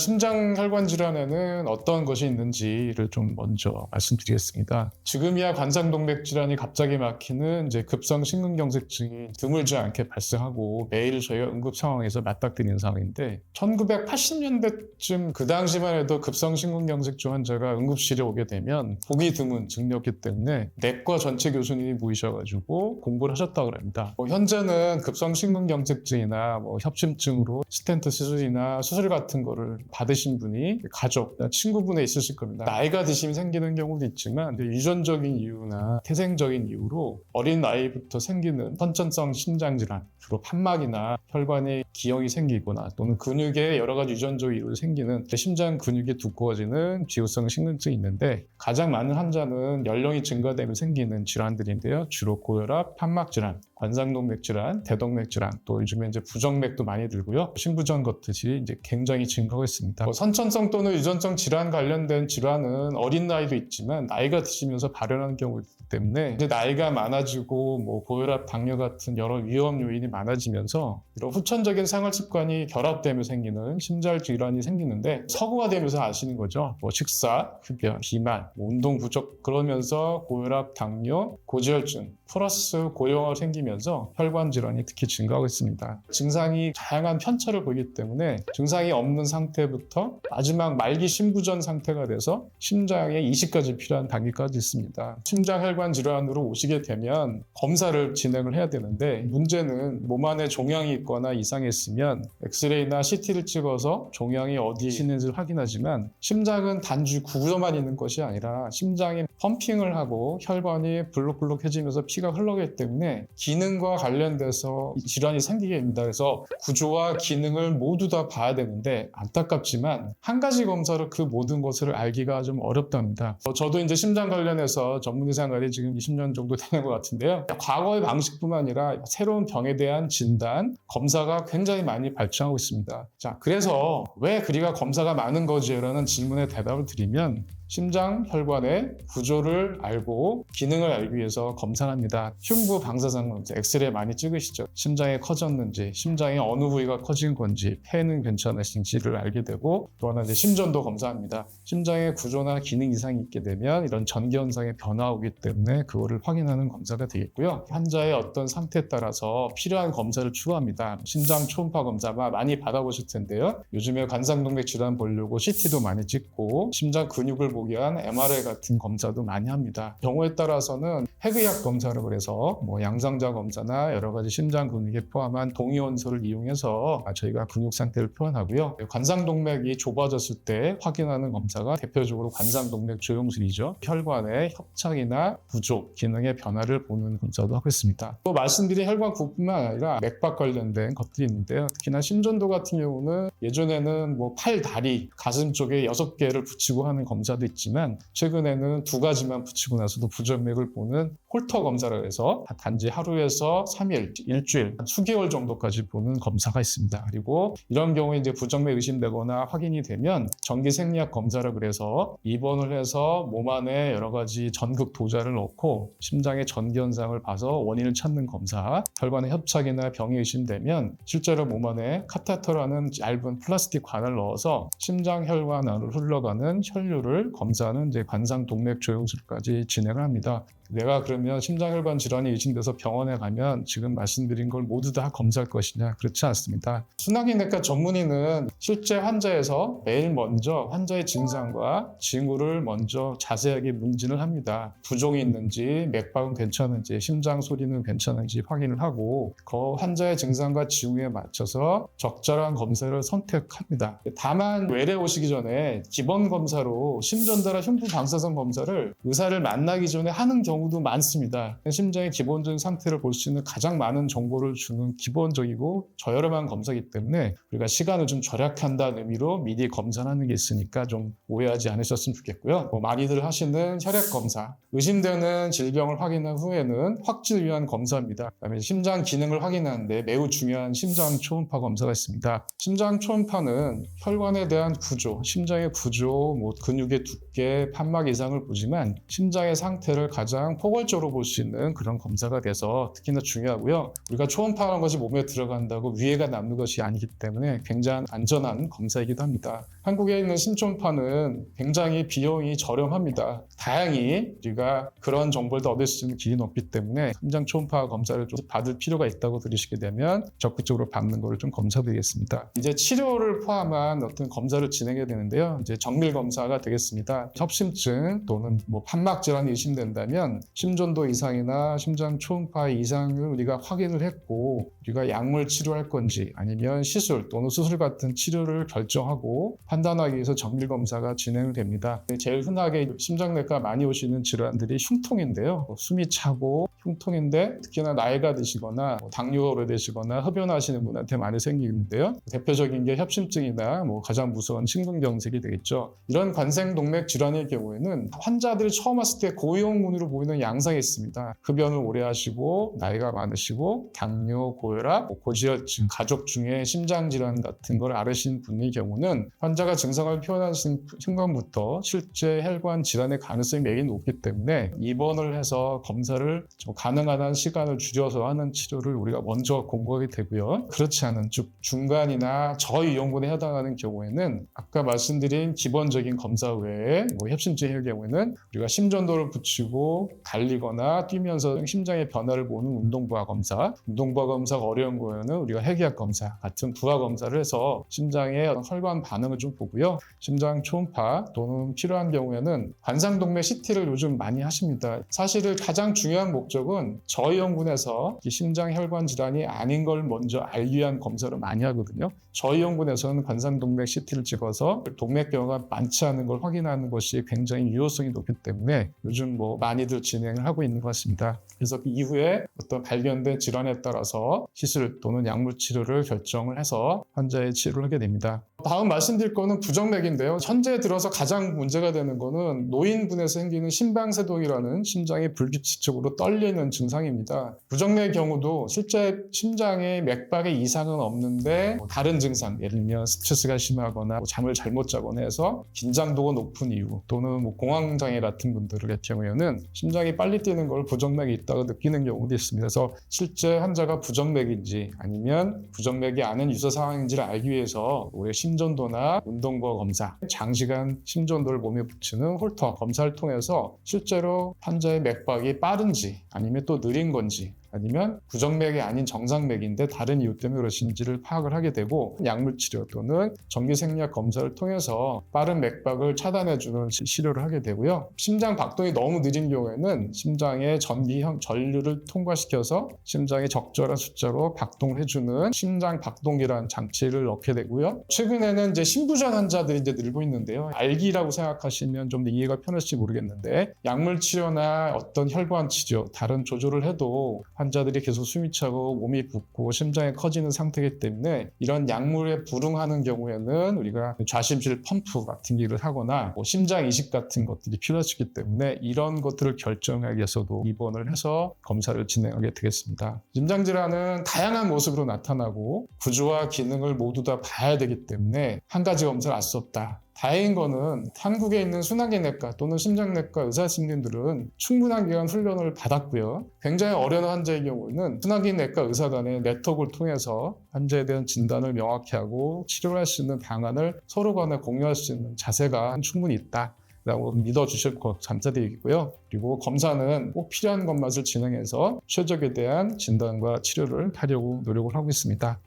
심장혈관 질환에는 어떤 것이 있는지를 좀 먼저 말씀드리겠습니다. 지금이야 관상동맥 질환이 갑자기 막히는 이제 급성 심근경색증이 드물지 않게 발생하고 매일 저희가 응급 상황에서 맞닥뜨리는 상황인데, 1980년대쯤 그 당시만 해도 급성 심근경색증 환자가 응급실에 오게 되면 보기 드문 증이었기 때문에 내과 전체 교수님이 모이셔가지고 공부를 하셨다고 합니다. 현재는 급성 심근경색증이나 협심증으로 스텐트 수술이나 수술 같은 거를 받으신 분이 가족, 친구분에 있으실 겁니다. 나이가 드시면 생기는 경우도 있지만 유전적인 이유나 태생적인 이유로 어린 나이부터 생기는 선천성 심장질환, 주로 판막이나 혈관에 기형이 생기거나 또는 근육에 여러 가지 유전적 이유로 생기는 심장 근육이 두꺼워지는 기후성 심근증이 있는데, 가장 많은 환자는 연령이 증가되면 생기는 질환들인데요. 주로 고혈압, 판막질환, 관상동맥 질환, 대동맥 질환, 또 요즘에 이제 부정맥도 많이 들고요. 심부전 것들이 이제 굉장히 증가하고 있습니다. 선천성 또는 유전성 질환 관련된 질환은 어린 나이도 있지만 나이가 드시면서 발현하는 경우가 있기 때문에, 이제 나이가 많아지고 고혈압, 당뇨 같은 여러 위험 요인이 많아지면서 이런 후천적인 생활 습관이 결합되며 생기는 심장 질환이 생기는데, 서구가 되면서 아시는 거죠. 식사, 흡연, 비만, 운동 부족, 그러면서 고혈압, 당뇨, 고지혈증 플러스 고령화 생기면 커지면서 혈관 질환이 특히 증가하고 있습니다. 증상이 다양한 편차를 보이기 때문에 증상이 없는 상태부터 마지막 말기 심부전 상태가 돼서 심장에 이식까지 필요한 단계까지 있습니다. 심장혈관 질환으로 오시게 되면 검사를 진행을 해야 되는데 문제는 몸 안에 종양이 있거나 이상이 있으면 엑스레이나 CT를 찍어서 종양이 어디에 있는지를 확인하지만 심장은 단지 구조만 있는 것이 아니라 심장이 펌핑을 하고 혈관이 불룩불룩해지면서 피가 흘러가기 때문에 기능과 관련돼서 질환이 생기게 됩니다. 그래서 구조와 기능을 모두 다 봐야 되는데 안타깝지만 한 가지 검사로 그 모든 것을 알기가 좀 어렵답니다. 저도 이제 심장 관련해서 전문의 생활이 지금 20년 정도 되는 것 같은데요. 과거의 방식뿐만 아니라 새로운 병에 대한 진단, 검사가 굉장히 많이 발전하고 있습니다. 자, 그래서 왜 그리가 검사가 많은 거지라는 질문에 대답을 드리면 심장 혈관의 구조를 알고 기능을 알기 위해서 검사를 합니다. 흉부 방사선 검사, 엑스레이 많이 찍으시죠. 심장이 커졌는지, 심장의 어느 부위가 커진 건지, 폐는 괜찮으신지를 알게 되고 또 하나 이제 심전도 검사합니다. 심장의 구조나 기능 이상이 있게 되면 이런 전기 현상의 변화가 오기 때문에 그거를 확인하는 검사가 되겠고요. 환자의 어떤 상태에 따라서 필요한 검사를 추가합니다. 심장 초음파 검사 많이 받아보실 텐데요. 요즘에 관상동맥 질환 보려고 CT도 많이 찍고 심장 근육을 보기 위한 MRI 같은 검사도 많이 합니다. 경우에 따라서는 핵의학 검사를 그래서 양성자 검사나 여러 가지 심장 근육에 포함한 동위원소를 이용해서 저희가 근육 상태를 표현하고요. 관상동맥이 좁아졌을 때 확인하는 검사가 대표적으로 관상동맥 조영술이죠. 혈관의 협착이나 구조, 기능의 변화를 보는 검사도 하고 있습니다. 또 말씀드린 혈관 구뿐만 아니라 맥박 관련된 것들이 있는데요. 특히나 심전도 같은 경우는 예전에는 팔, 다리, 가슴 쪽에 6개를 붙이고 하는 검사도 있지만 최근에는 2가지만 붙이고 나서도 부정맥을 보는 홀터 검사를 해서 단지 하루에서 3일, 일주일, 수개월 정도까지 보는 검사가 있습니다. 그리고 이런 경우에 이제 부정맥 의심되거나 확인이 되면 전기생리학 검사를 그래서 입원을 해서 몸 안에 여러 가지 전극 도자를 넣고 심장의 전기 현상을 봐서 원인을 찾는 검사, 혈관의 협착이나 병이 의심되면 실제로 몸 안에 카테터라는 얇은 플라스틱 관을 넣어서 심장 혈관 안으로 흘러가는 혈류를 검사하는 이제 관상동맥 조영술까지 진행을 합니다. 내가 그러면 심장혈관 질환이 의심돼서 병원에 가면 지금 말씀드린 걸 모두 다 검사할 것이냐? 그렇지 않습니다. 순환기내과 전문의는 실제 환자에서 매일 먼저 환자의 증상과 징후를 먼저 자세하게 문진을 합니다. 부종이 있는지, 맥박은 괜찮은지, 심장 소리는 괜찮은지 확인을 하고 그 환자의 증상과 징후에 맞춰서 적절한 검사를 선택합니다. 다만 외래 오시기 전에 기본 검사로 심전도나 흉부 방사선 검사를 의사를 만나기 전에 하는 경우도 많습니다. 심장의 기본적인 상태를 볼 수 있는 가장 많은 정보를 주는 기본적이고 저렴한 검사이기 때문에 우리가 시간을 좀 절약한다는 의미로 미리 검사하는 게 있으니까 좀 오해하지 않으셨으면 좋겠고요. 많이들 하시는 혈액 검사, 의심되는 질병을 확인한 후에는 확진을 위한 검사입니다. 그다음에 심장 기능을 확인하는데 매우 중요한 심장 초음파 검사가 있습니다. 심장 초음파는 혈관에 대한 구조, 심장의 구조, 근육의 두께, 판막 이상을 보지만 심장의 상태를 가장 포괄적으로 볼 수 있는 그런 검사가 돼서 특히나 중요하고요. 우리가 초음파라는 것이 몸에 들어간다고 위해가 남는 것이 아니기 때문에 굉장히 안전한 검사이기도 합니다. 한국에 있는 심초음파는 굉장히 비용이 저렴합니다. 다행히 우리가 그런 정보를 얻을 수 있는 길이 없기 때문에 심장 초음파 검사를 좀 받을 필요가 있다고 들으시게 되면 적극적으로 받는 것을 좀 검사드리겠습니다. 이제 치료를 포함한 어떤 검사를 진행해야 되는데요. 이제 정밀 검사가 되겠습니다. 협심증 또는 판막 질환이 의심된다면 심전도 이상이나 심장 초음파 이상을 우리가 확인을 했고 우리가 약물 치료할 건지 아니면 시술 또는 수술 같은 치료를 결정하고 판단하기 위해서 정밀 검사가 진행을 됩니다. 제일 흔하게 심장내과 많이 오시는 질환들이 흉통인데요. 숨이 차고 흉통인데 특히나 나이가 드시거나 당뇨가 오래되시거나 흡연하시는 분한테 많이 생기는데요. 대표적인 게 협심증이나 가장 무서운 심근경색이 되겠죠. 이런 관상동맥 질환의 경우에는 환자들이 처음 왔을 때 고위험군으로 보이는 양상이 있습니다. 흡연을 오래 하시고 나이가 많으시고 당뇨, 고혈압, 고지혈증, 가족 중에 심장질환 같은 걸 앓으신 분의 경우는 환자가 증상을 표현하신 순간부터 실제 혈관 질환의 가능성이 매우 높기 때문에 입원을 해서 검사를 가능한 한 시간을 줄여서 하는 치료를 우리가 먼저 공부하게 되고요. 그렇지 않은 즉 중간이나 저위험군에 해당하는 경우에는 아까 말씀드린 기본적인 검사 외에 협심증의 경우에는 우리가 심전도를 붙이고 달리거나 뛰면서 심장의 변화를 보는 운동부하 검사, 운동부하 검사가 어려운 거에는 우리가 핵의학 검사 같은 부하 검사를 해서 심장의 혈관 반응을 좀 보고요. 심장 초음파 또는 필요한 경우에는 관상동맥 CT를 요즘 많이 하십니다. 사실은 가장 중요한 목적은 저희 연구에서 심장 혈관 질환이 아닌 걸 먼저 알기 위한 검사를 많이 하거든요. 저희 연구에서는 관상동맥 CT를 찍어서 동맥경화가 많지 않은 걸 확인하는 것이 굉장히 유효성이 높기 때문에 요즘 많이들 진행을 하고 있는 것 같습니다. 그래서 그 이후에 어떤 발견된 질환에 따라서 시술 또는 약물 치료를 결정을 해서 환자의 치료를 하게 됩니다. 다음 말씀드릴 거는 부정맥인데요. 현재 들어서 가장 문제가 되는 거는 노인분에서 생기는 심방세동이라는 심장이 불규칙적으로 떨리는 증상입니다. 부정맥의 경우도 실제 심장에 맥박에 이상은 없는데 다른 증상, 예를 들면 스트레스가 심하거나 잠을 잘못 자거나 해서 긴장도가 높은 이유 또는 공황장애 같은 분들의 경우에는 심장이 빨리 뛰는 걸 부정맥이 있다고 느끼는 경우도 있습니다. 그래서 실제 환자가 부정맥인지 아니면 부정맥이 아닌 유사 상황인지를 알기 위해서 우리 심전도나 운동부하 검사, 장시간 심전도를 몸에 붙이는 홀터 검사를 통해서 실제로 환자의 맥박이 빠른지 아니면 또 느린 건지 아니면 부정맥이 아닌 정상맥인데 다른 이유 때문에 그러신지를 파악을 하게 되고 약물치료 또는 정기생리학 검사를 통해서 빠른 맥박을 차단해주는 치료를 하게 되고요. 심장 박동이 너무 느린 경우에는 심장의 전류를 통과시켜서 심장이 적절한 숫자로 박동해주는 심장 박동기라는 장치를 넣게 되고요. 최근에는 이제 심부전 환자들이 이제 늘고 있는데요. 알기라고 생각하시면 좀 이해가 편할지 모르겠는데 약물치료나 어떤 혈관 치료, 다른 조절을 해도 환자들이 계속 숨이 차고 몸이 붓고 심장이 커지는 상태이기 때문에 이런 약물에 불응하는 경우에는 우리가 좌심실 펌프 같은 일을 하거나 심장 이식 같은 것들이 필요하시기 때문에 이런 것들을 결정하기 위해서도 입원을 해서 검사를 진행하게 되겠습니다. 심장질환은 다양한 모습으로 나타나고 구조와 기능을 모두 다 봐야 되기 때문에 한 가지 검사를 알 수 없다. 다행인 거는 한국에 있는 순환기내과 또는 심장내과 의사선생님들은 충분한 기간 훈련을 받았고요. 굉장히 어려운 환자의 경우는 순환기내과 의사 간의 네트워크를 통해서 환자에 대한 진단을 명확히 하고 치료를 할 수 있는 방안을 서로 간에 공유할 수 있는 자세가 충분히 있다. 라고 믿어주실 것 감사드리고요. 그리고 검사는 꼭 필요한 것만을 진행해서 최적에 대한 진단과 치료를 하려고 노력을 하고 있습니다.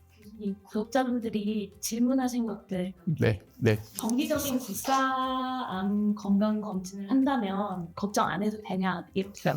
이 구독자분들이 질문하신 것들 네. 정기적인 국가암 건강 검진을 한다면 걱정 안 해도 되냐 이렇게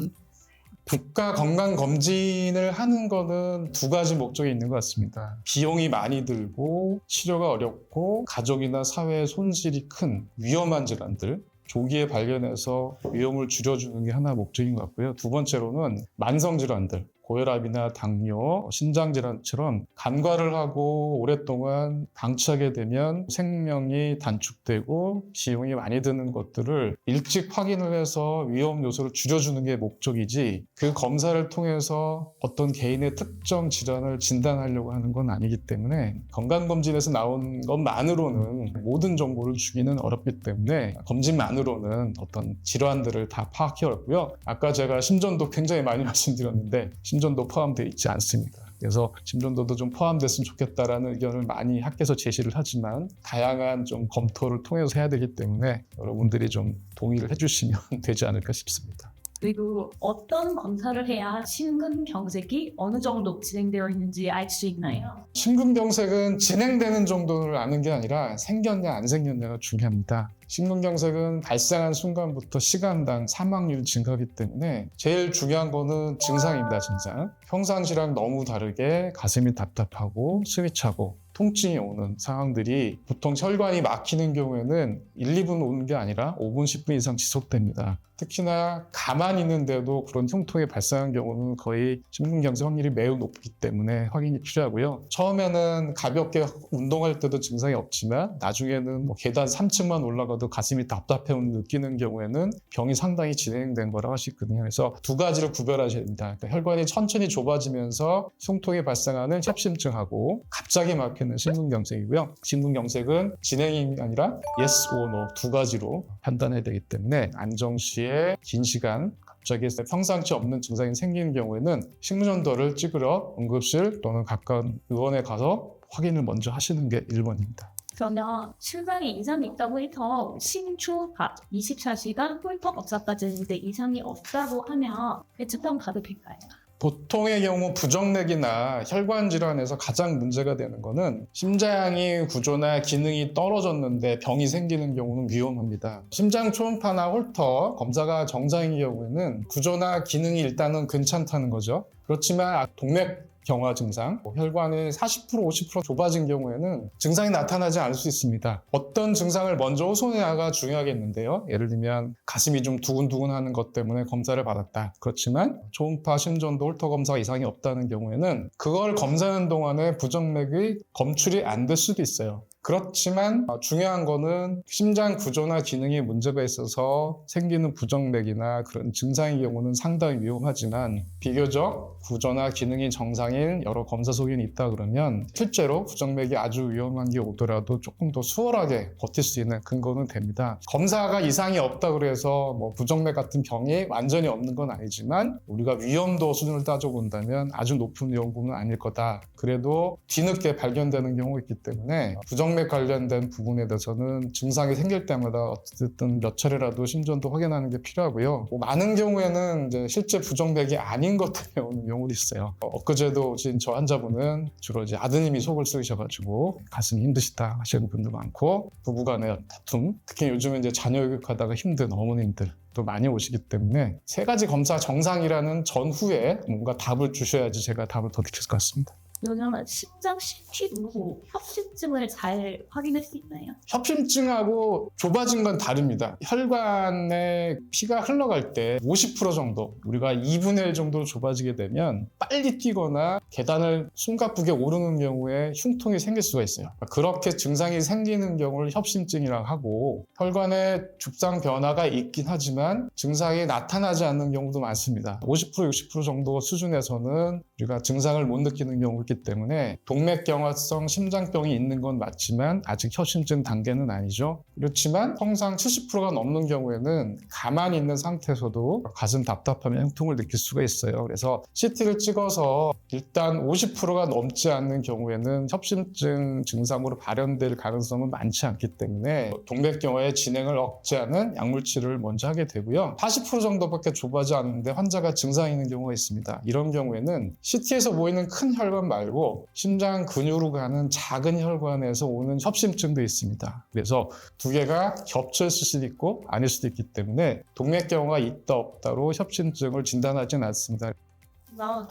국가 건강 검진을 하는 거는 두 가지 목적이 있는 것 같습니다. 비용이 많이 들고 치료가 어렵고 가족이나 사회의 손실이 큰 위험한 질환들 조기에 발견해서 위험을 줄여주는 게 하나 목적인 것 같고요. 두 번째로는 만성질환들 고혈압이나 당뇨, 신장질환처럼 간과를 하고 오랫동안 방치하게 되면 생명이 단축되고 비용이 많이 드는 것들을 일찍 확인을 해서 위험 요소를 줄여주는 게 목적이지 그 검사를 통해서 어떤 개인의 특정 질환을 진단하려고 하는 건 아니기 때문에 건강검진에서 나온 것만으로는 모든 정보를 주기는 어렵기 때문에 검진만으로는 어떤 질환들을 다 파악하기 어렵고요. 아까 제가 심전도 굉장히 많이 말씀드렸는데 심전도 포함되어 있지 않습니다. 그래서 심전도도 좀 포함됐으면 좋겠다라는 의견을 많이 학계에서 제시를 하지만 다양한 좀 검토를 통해서 해야 되기 때문에 여러분들이 좀 동의를 해주시면 되지 않을까 싶습니다. 그리고 어떤 검사를 해야 심근경색이 어느 정도 진행되어 있는지 알 수 있나요? 심근경색은 진행되는 정도를 아는 게 아니라 생겼냐 안 생겼냐가 중요합니다. 심근경색은 발생한 순간부터 시간당 사망률이 증가하기 때문에 제일 중요한 거는 증상입니다. 증상. 평상시랑 너무 다르게 가슴이 답답하고 숨이 차고 통증이 오는 상황들이 보통 혈관이 막히는 경우에는 1, 2분 오는 게 아니라 5분, 10분 이상 지속됩니다. 특히나 가만히 있는데도 그런 흉통이 발생한 경우는 거의 심근경색 확률이 매우 높기 때문에 확인이 필요하고요. 처음에는 가볍게 운동할 때도 증상이 없지만 나중에는 계단 3층만 올라가도 가슴이 답답해오는 느끼는 경우에는 병이 상당히 진행된 거라고 할 수 있거든요. 그래서 두 가지를 구별하셔야 됩니다. 그러니까 혈관이 천천히 좁아지면서 흉통이 발생하는 협심증하고 갑자기 막히는 심근경색이고요. 심근경색은 진행이 아니라 yes or no 두 가지로 판단해야 되기 때문에 안정시에 긴 시간 갑자기 평상시 없는 증상이 생기는 경우에는 심전도를 찍으러 응급실 또는 가까운 의원에 가서 확인을 먼저 하시는 게 1번입니다. 그러면 심장에 이상이 있다고 해서 신초파 24시간 홀터 검사까지 했는데 이상이 없다고 하면 측정 가도 될까요? 보통의 경우 부정맥이나 혈관 질환에서 가장 문제가 되는 거는 심장의 구조나 기능이 떨어졌는데 병이 생기는 경우는 위험합니다. 심장 초음파나 홀터 검사가 정상인 경우에는 구조나 기능이 일단은 괜찮다는 거죠. 그렇지만 동맥 경화 증상, 혈관이 40% 50% 좁아진 경우에는 증상이 나타나지 않을 수 있습니다. 어떤 증상을 먼저 호소해야가 중요하겠는데요. 예를 들면 가슴이 좀 두근두근하는 것 때문에 검사를 받았다. 그렇지만 초음파, 심전도, 홀터 검사가 이상이 없다는 경우에는 그걸 검사하는 동안에 부정맥이 검출이 안 될 수도 있어요. 그렇지만 중요한 거는 심장 구조나 기능에 문제가 있어서 생기는 부정맥이나 그런 증상의 경우는 상당히 위험하지만 비교적 구조나 기능이 정상인 여러 검사 소견이 있다 그러면 실제로 부정맥이 아주 위험한 게 오더라도 조금 더 수월하게 버틸 수 있는 근거는 됩니다. 검사가 이상이 없다 그래서 부정맥 같은 병이 완전히 없는 건 아니지만 우리가 위험도 수준을 따져본다면 아주 높은 위험군은 아닐 거다. 그래도 뒤늦게 발견되는 경우가 있기 때문에 부정맥 관련된 부분에 대해서는 증상이 생길 때마다 어쨌든 몇 차례라도 심전도 확인하는 게 필요하고요. 많은 경우에는 이제 실제 부정맥이 아닌 것 때문에 오는 경우도 있어요. 엊그제도 오신 저 환자분은 주로 이제 아드님이 속을 썩이셔가지고 가슴이 힘드시다 하시는 분도 많고 부부간의 다툼, 특히 요즘은 이제 자녀 교육하다가 힘든 어머님들 또 많이 오시기 때문에 세 가지 검사 정상이라는 전후에 뭔가 답을 주셔야지 제가 답을 더 드릴 것 같습니다. 왜냐면 심장 CT로 협심증을 잘 확인할 수 있나요? 협심증하고 좁아진 건 다릅니다. 혈관에 피가 흘러갈 때 50% 정도, 우리가 2분의 1 정도로 좁아지게 되면 빨리 뛰거나 계단을 숨가쁘게 오르는 경우에 흉통이 생길 수가 있어요. 그렇게 증상이 생기는 경우를 협심증이라고 하고 혈관에 죽상 변화가 있긴 하지만 증상이 나타나지 않는 경우도 많습니다. 50% 60% 정도 수준에서는 우리가 증상을 못 느끼는 경우가 있기 때문에 동맥경화성 심장병이 있는 건 맞지만 아직 협심증 단계는 아니죠. 그렇지만 통상 70%가 넘는 경우에는 가만히 있는 상태에서도 가슴 답답함에 흉통을 느낄 수가 있어요. 그래서 CT를 찍어서 일단 50%가 넘지 않는 경우에는 협심증 증상으로 발현될 가능성은 많지 않기 때문에 동맥경화의 진행을 억제하는 약물치료를 먼저 하게 되고요. 40% 정도밖에 좁아지 않는데 환자가 증상이 있는 경우가 있습니다. 이런 경우에는 CT에서 보이는 큰 혈관 말고 심장 근육으로 가는 작은 혈관에서 오는 협심증도 있습니다. 그래서 두 개가 겹쳐 있을 수도 있고 아닐 수도 있기 때문에 동맥경화가 있다 없다로 협심증을 진단하지는 않습니다.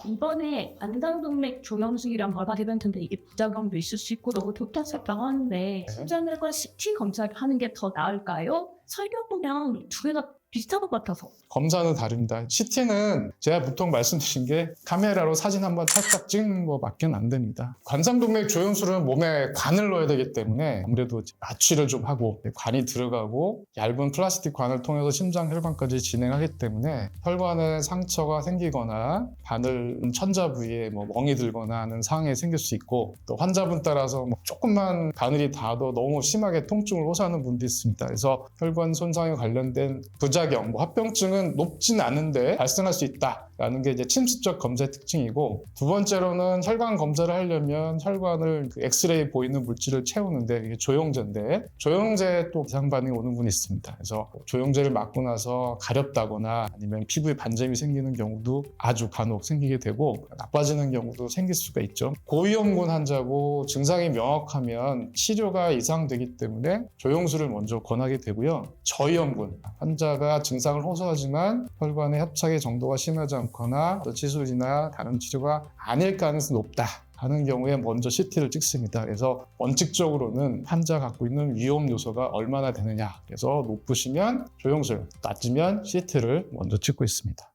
이번에 안당동맥 조영술이랑 받아야 텐데 이게 부작용도 있을 수 있고 너무 독특했다고 하는데 심장내과 CT 검사를 하는 게 더 나을까요? 설계보면 두 개가 비슷한 것 같아서. 검사는 다릅니다. CT는 제가 보통 말씀드린 게 카메라로 사진 한번 찰싹 찍는 거밖에 안 됩니다. 관상동맥 조영술은 몸에 관을 넣어야 되기 때문에 아무래도 마취를 좀 하고 관이 들어가고 얇은 플라스틱 관을 통해서 심장 혈관까지 진행하기 때문에 혈관에 상처가 생기거나 바늘 천자 부위에 멍이 들거나 하는 상황이 생길 수 있고 또 환자분 따라서 조금만 바늘이 닿아도 너무 심하게 통증을 호소하는 분도 있습니다. 그래서 혈관 손상에 관련된 부작용, 합병증은 높진 않은데 발생할 수 있다라는 게 이제 침수적 검사의 특징이고 두 번째로는 혈관 검사를 하려면 혈관을 엑스레이 보이는 물질을 채우는데 이게 조영제인데 조영제에 또 이상 반응이 오는 분이 있습니다. 그래서 조영제를 맞고 나서 가렵다거나 아니면 피부에 반점이 생기는 경우도 아주 간혹 생기게 되고 나빠지는 경우도 생길 수가 있죠. 고위험군 환자고 증상이 명확하면 치료가 이상되기 때문에 조영술을 먼저 권하게 되고요. 저위험군 환자가 증상을 호소하지만 혈관의 협착의 정도가 심하지 않거나 또 치술이나 다른 치료가 아닐 가능성이 높다 하는 경우에 먼저 CT를 찍습니다. 그래서 원칙적으로는 환자가 갖고 있는 위험 요소가 얼마나 되느냐. 그래서 높으시면 조영술, 낮으면 CT를 먼저 찍고 있습니다.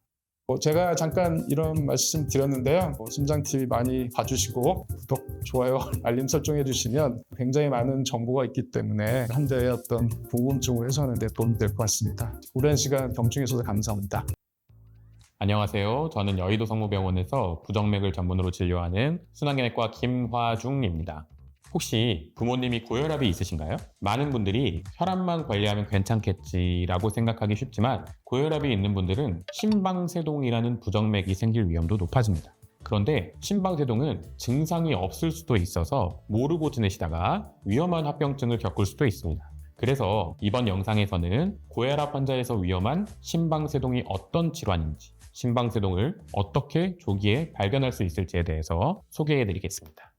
제가 잠깐 이런 말씀 드렸는데요. 심장TV 많이 봐주시고 구독, 좋아요, 알림 설정해 주시면 굉장히 많은 정보가 있기 때문에 환자의 어떤 궁금증을 해소하는 데 도움이 될 것 같습니다. 오랜 시간 경청해 주셔서 감사합니다. 안녕하세요. 저는 여의도 성모병원에서 부정맥을 전문으로 진료하는 순환기내과 김화중입니다. 혹시 부모님이 고혈압이 있으신가요? 많은 분들이 혈압만 관리하면 괜찮겠지라고 생각하기 쉽지만 고혈압이 있는 분들은 심방세동이라는 부정맥이 생길 위험도 높아집니다. 그런데 심방세동은 증상이 없을 수도 있어서 모르고 지내시다가 위험한 합병증을 겪을 수도 있습니다. 그래서 이번 영상에서는 고혈압 환자에서 위험한 심방세동이 어떤 질환인지, 심방세동을 어떻게 조기에 발견할 수 있을지에 대해서 소개해드리겠습니다.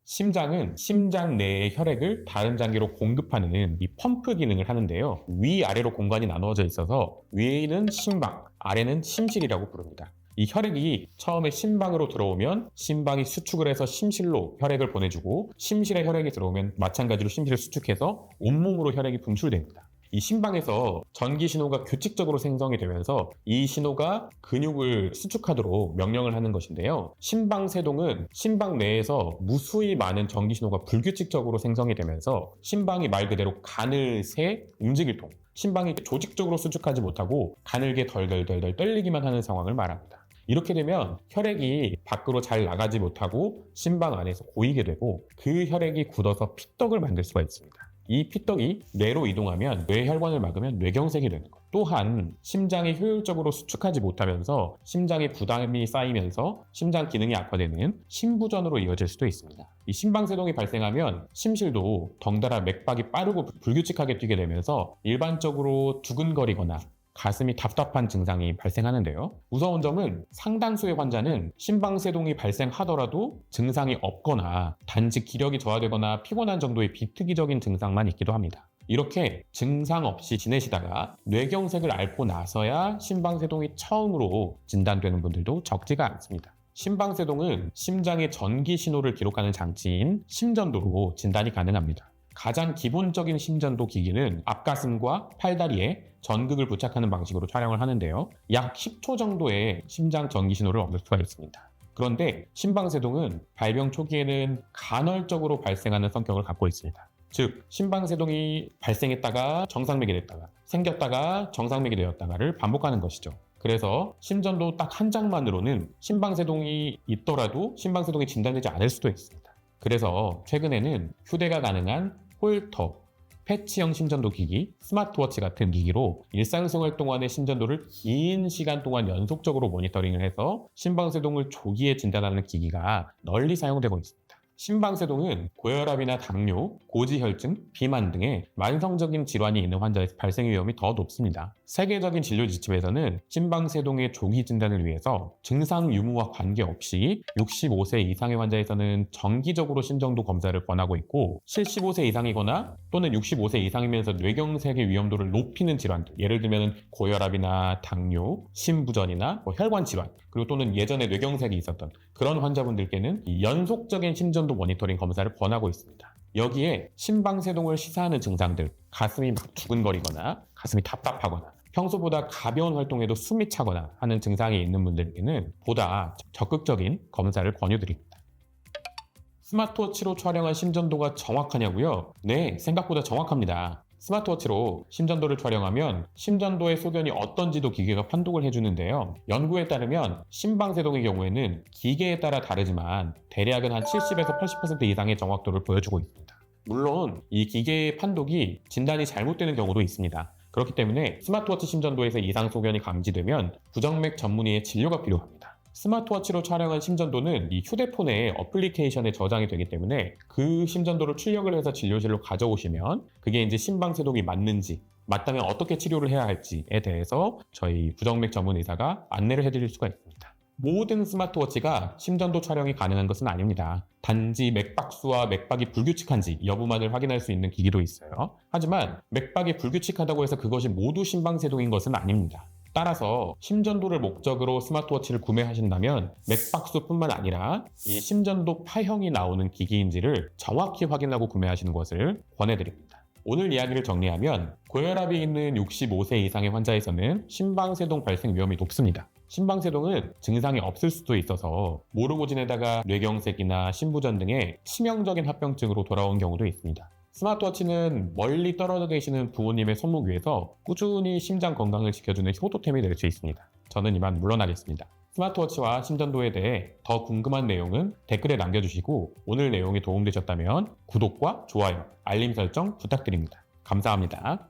심장은 심장 내의 혈액을 다른 장기로 공급하는 이 펌프 기능을 하는데요. 위아래로 공간이 나누어져 있어서 위에는 심방, 아래는 심실이라고 부릅니다. 이 혈액이 처음에 심방으로 들어오면 심방이 수축을 해서 심실로 혈액을 보내주고 심실에 혈액이 들어오면 마찬가지로 심실을 수축해서 온몸으로 혈액이 분출됩니다. 이 심방에서 전기 신호가 규칙적으로 생성이 되면서 이 신호가 근육을 수축하도록 명령을 하는 것인데요. 심방세동은 심방 내에서 무수히 많은 전기 신호가 불규칙적으로 생성이 되면서 심방이 말 그대로 가늘새 움직일 동, 심방이 조직적으로 수축하지 못하고 가늘게 덜덜덜덜 떨리기만 하는 상황을 말합니다. 이렇게 되면 혈액이 밖으로 잘 나가지 못하고 심방 안에서 고이게 되고 그 혈액이 굳어서 피떡을 만들 수가 있습니다. 이 피떡이 뇌로 이동하면 뇌혈관을 막으면 뇌경색이 되는 것. 또한 심장이 효율적으로 수축하지 못하면서 심장에 부담이 쌓이면서 심장 기능이 악화되는 심부전으로 이어질 수도 있습니다. 이 심방세동이 발생하면 심실도 덩달아 맥박이 빠르고 불규칙하게 뛰게 되면서 일반적으로 두근거리거나 가슴이 답답한 증상이 발생하는데요. 무서운 점은 상당수의 환자는 심방세동이 발생하더라도 증상이 없거나 단지 기력이 저하되거나 피곤한 정도의 비특이적인 증상만 있기도 합니다. 이렇게 증상 없이 지내시다가 뇌경색을 앓고 나서야 심방세동이 처음으로 진단되는 분들도 적지가 않습니다. 심방세동은 심장의 전기 신호를 기록하는 장치인 심전도로 진단이 가능합니다. 가장 기본적인 심전도 기기는 앞가슴과 팔다리에 전극을 부착하는 방식으로 촬영을 하는데요. 약 10초 정도의 심장 전기 신호를 얻을 수가 있습니다. 그런데 심방세동은 발병 초기에는 간헐적으로 발생하는 성격을 갖고 있습니다. 즉, 심방세동이 발생했다가 정상맥이 됐다가 생겼다가 정상맥이 되었다가를 반복하는 것이죠. 그래서 심전도 딱 한 장만으로는 심방세동이 있더라도 심방세동이 진단되지 않을 수도 있습니다. 그래서 최근에는 휴대가 가능한 홀터, 패치형 심전도 기기, 스마트워치 같은 기기로 일상생활 동안의 심전도를 긴 시간 동안 연속적으로 모니터링을 해서 심방세동을 조기에 진단하는 기기가 널리 사용되고 있습니다. 심방세동은 고혈압이나 당뇨, 고지혈증, 비만 등의 만성적인 질환이 있는 환자의 발생 위험이 더 높습니다. 세계적인 진료 지침에서는 심방세동의 조기 진단을 위해서 증상 유무와 관계없이 65세 이상의 환자에서는 정기적으로 심전도 검사를 권하고 있고 75세 이상이거나 또는 65세 이상이면서 뇌경색의 위험도를 높이는 질환들, 예를 들면 고혈압이나 당뇨, 심부전이나 혈관 질환, 그리고 또는 예전에 뇌경색이 있었던 그런 환자분들께는 연속적인 심전도 모니터링 검사를 권하고 있습니다. 여기에 심방세동을 시사하는 증상들, 가슴이 막 두근거리거나 가슴이 답답하거나 평소보다 가벼운 활동에도 숨이 차거나 하는 증상이 있는 분들에게는 보다 적극적인 검사를 권유드립니다. 스마트워치로 촬영한 심전도가 정확하냐고요? 네, 생각보다 정확합니다. 스마트워치로 심전도를 촬영하면 심전도의 소견이 어떤지도 기계가 판독을 해주는데요. 연구에 따르면 심방세동의 경우에는 기계에 따라 다르지만 대략은 한 70에서 80% 이상의 정확도를 보여주고 있습니다. 물론 이 기계의 판독이 진단이 잘못되는 경우도 있습니다. 그렇기 때문에 스마트워치 심전도에서 이상 소견이 감지되면 부정맥 전문의의 진료가 필요합니다. 스마트워치로 촬영한 심전도는 이 휴대폰의 어플리케이션에 저장이 되기 때문에 그 심전도를 출력을 해서 진료실로 가져오시면 그게 이제 심방세동이 맞는지, 맞다면 어떻게 치료를 해야 할지에 대해서 저희 부정맥 전문 의사가 안내를 해드릴 수가 있습니다. 모든 스마트워치가 심전도 촬영이 가능한 것은 아닙니다. 단지 맥박수와 맥박이 불규칙한지 여부만을 확인할 수 있는 기기도 있어요. 하지만 맥박이 불규칙하다고 해서 그것이 모두 심방세동인 것은 아닙니다. 따라서 심전도를 목적으로 스마트워치를 구매하신다면 맥박수뿐만 아니라 이 심전도 파형이 나오는 기기인지를 정확히 확인하고 구매하시는 것을 권해드립니다. 오늘 이야기를 정리하면 고혈압이 있는 65세 이상의 환자에서는 심방세동 발생 위험이 높습니다. 심방세동은 증상이 없을 수도 있어서 모르고 지내다가 뇌경색이나 심부전 등의 치명적인 합병증으로 돌아온 경우도 있습니다. 스마트워치는 멀리 떨어져 계시는 부모님의 손목 위에서 꾸준히 심장 건강을 지켜주는 효도템이 될 수 있습니다. 저는 이만 물러나겠습니다. 스마트워치와 심전도에 대해 더 궁금한 내용은 댓글에 남겨주시고 오늘 내용이 도움되셨다면 구독과 좋아요, 알림 설정 부탁드립니다. 감사합니다.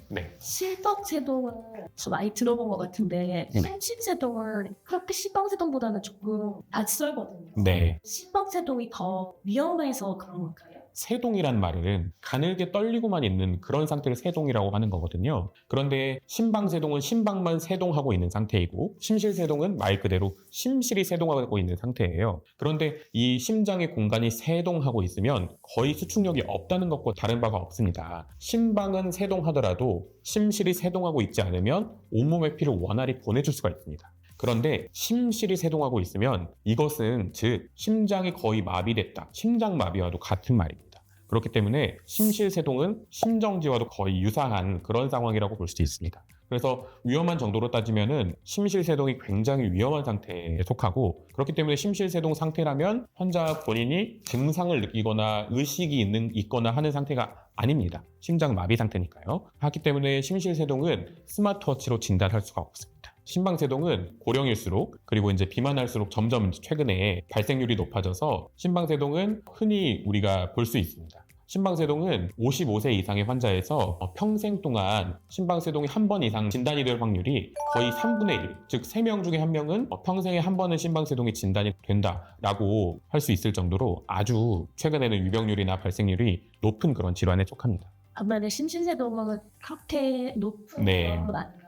네. 심방세동은 좀 많이 들어본 것 같은데 네. 심신세동은 그렇게 심방세동보다는 조금 낯설거든요. 네. 심방세동이 더 위험해서 그런 걸까요? 세동이란 말은 가늘게 떨리고만 있는 그런 상태를 세동이라고 하는 거거든요. 그런데 심방세동은 심방만 세동하고 있는 상태이고 심실세동은 말 그대로 심실이 세동하고 있는 상태예요. 그런데 이 심장의 공간이 세동하고 있으면 거의 수축력이 없다는 것과 다른 바가 없습니다. 심방은 세동하더라도 심실이 세동하고 있지 않으면 온몸의 피를 원활히 보내줄 수가 있습니다. 그런데 심실이 세동하고 있으면 이것은 즉 심장이 거의 마비됐다. 심장마비와도 같은 말입니다. 그렇기 때문에 심실세동은 심정지와도 거의 유사한 그런 상황이라고 볼 수 있습니다. 그래서 위험한 정도로 따지면은 심실세동이 굉장히 위험한 상태에 속하고 그렇기 때문에 심실세동 상태라면 환자 본인이 증상을 느끼거나 의식이 있거나 하는 상태가 아닙니다. 심장 마비 상태니까요. 하기 때문에 심실세동은 스마트워치로 진단할 수가 없습니다. 심방세동은 고령일수록 그리고 이제 비만할수록 점점 최근에 발생률이 높아져서 심방세동은 흔히 우리가 볼 수 있습니다. 심방세동은 55세 이상의 환자에서 평생 동안 심방세동이 한 번 이상 진단이 될 확률이 거의 3분의 1, 즉 3명 중에 1명은 평생에 한 번은 심방세동이 진단이 된다라고 할 수 있을 정도로 아주 최근에는 유병률이나 발생률이 높은 그런 질환에 속합니다. 반면에 심신세동은 그렇게 높은 네. 건 아닌가요?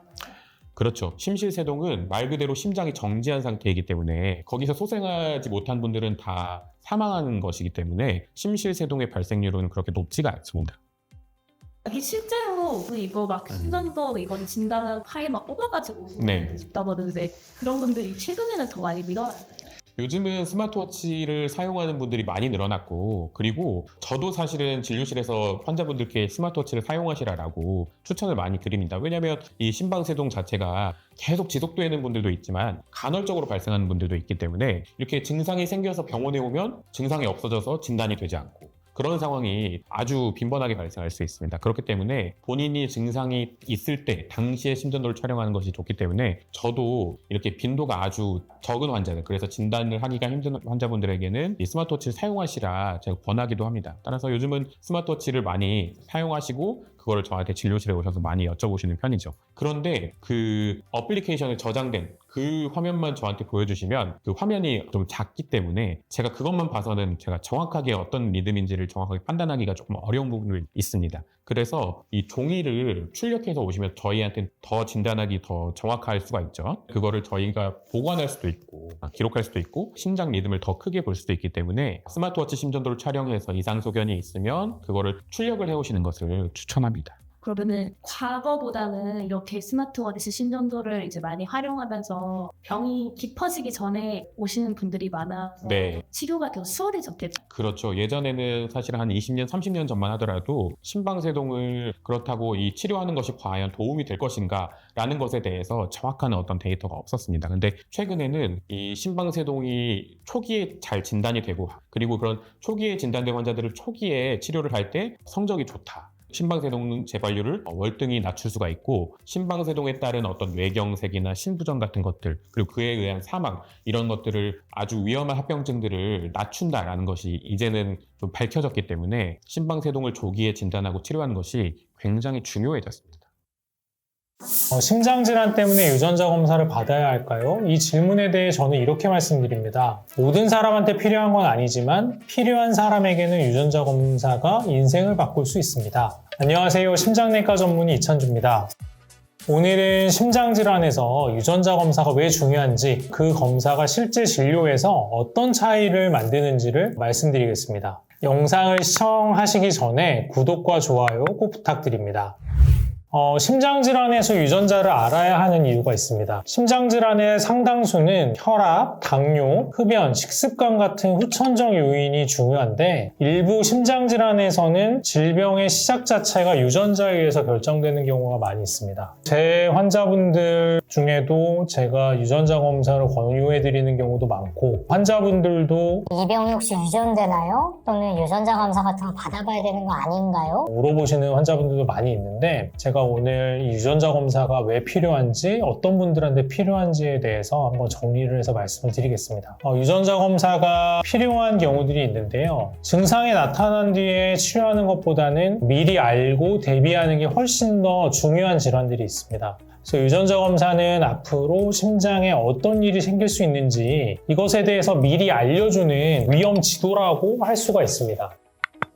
그렇죠. 심실세동은 말 그대로 심장이 정지한 상태이기 때문에 거기서 소생하지 못한 분들은 다 사망하는 것이기 때문에 심실세동의 발생률은 그렇게 높지가 않습니다. 이게 실제로 이거 막 심전도 이건 진단한 파일 막 뽑아가지고 네. 듣다 보는데 그런 분들이 최근에는 더 많이 늘어났어요. 요즘은 스마트워치를 사용하는 분들이 많이 늘어났고 그리고 저도 사실은 진료실에서 환자분들께 스마트워치를 사용하시라고 추천을 많이 드립니다. 왜냐하면 이 심방세동 자체가 계속 지속되는 분들도 있지만 간헐적으로 발생하는 분들도 있기 때문에 이렇게 증상이 생겨서 병원에 오면 증상이 없어져서 진단이 되지 않고 그런 상황이 아주 빈번하게 발생할 수 있습니다. 그렇기 때문에 본인이 증상이 있을 때 당시에 심전도를 촬영하는 것이 좋기 때문에 저도 이렇게 빈도가 아주 적은 환자들, 그래서 진단을 하기가 힘든 환자분들에게는 이 스마트워치를 사용하시라 제가 권하기도 합니다. 따라서 요즘은 스마트워치를 많이 사용하시고 그거를 저한테 진료실에 오셔서 많이 여쭤보시는 편이죠. 그런데 그 어플리케이션에 저장된 그 화면만 저한테 보여주시면 그 화면이 좀 작기 때문에 제가 그것만 봐서는 제가 정확하게 어떤 리듬인지를 정확하게 판단하기가 조금 어려운 부분이 있습니다. 그래서 이 종이를 출력해서 오시면 저희한테 더 진단하기 더 정확할 수가 있죠. 그거를 저희가 보관할 수도 있고 기록할 수도 있고 심장 리듬을 더 크게 볼 수도 있기 때문에 스마트워치 심전도를 촬영해서 이상 소견이 있으면 그거를 출력을 해오시는 것을 추천합니다. 그러면은 과거보다는 이렇게 스마트워치 심전도를 이제 많이 활용하면서 병이 깊어지기 전에 오시는 분들이 많아서 네. 치료가 더 수월해졌겠죠. 그렇죠. 예전에는 사실 한 20년, 30년 전만 하더라도 심방세동을 그렇다고 이 치료하는 것이 과연 도움이 될 것인가 라는 것에 대해서 정확한 어떤 데이터가 없었습니다. 근데 최근에는 이 심방세동이 초기에 잘 진단이 되고 그리고 그런 초기에 진단된 환자들을 초기에 치료를 할 때 성적이 좋다. 심방세동 재발률을 월등히 낮출 수가 있고 심방세동에 따른 어떤 뇌경색이나 신부전 같은 것들 그리고 그에 의한 사망 이런 것들을 아주 위험한 합병증들을 낮춘다라는 것이 이제는 좀 밝혀졌기 때문에 심방세동을 조기에 진단하고 치료하는 것이 굉장히 중요해졌습니다. 심장질환 때문에 유전자 검사를 받아야 할까요? 이 질문에 대해 저는 이렇게 말씀드립니다. 모든 사람한테 필요한 건 아니지만 필요한 사람에게는 유전자 검사가 인생을 바꿀 수 있습니다. 안녕하세요. 심장내과 전문의 이찬주입니다. 오늘은 심장질환에서 유전자 검사가 왜 중요한지 그 검사가 실제 진료에서 어떤 차이를 만드는지를 말씀드리겠습니다. 영상을 시청하시기 전에 구독과 좋아요 꼭 부탁드립니다. 심장질환에서 유전자를 알아야 하는 이유가 있습니다. 심장질환의 상당수는 혈압, 당뇨, 흡연, 식습관 같은 후천적 요인이 중요한데 일부 심장질환에서는 질병의 시작 자체가 유전자에 의해서 결정되는 경우가 많이 있습니다. 제 환자분들 중에도 제가 유전자 검사를 권유해드리는 경우도 많고 환자분들도 이 병이 혹시 유전되나요? 또는 유전자 검사 같은 거 받아봐야 되는 거 아닌가요? 물어보시는 환자분들도 많이 있는데 제가 오늘 이 유전자 검사가 왜 필요한지, 어떤 분들한테 필요한지에 대해서 한번 정리를 해서 말씀을 드리겠습니다. 유전자 검사가 필요한 경우들이 있는데요. 증상이 나타난 뒤에 치료하는 것보다는 미리 알고 대비하는 게 훨씬 더 중요한 질환들이 있습니다. 그래서 유전자 검사는 앞으로 심장에 어떤 일이 생길 수 있는지 이것에 대해서 미리 알려주는 위험 지도라고 할 수가 있습니다.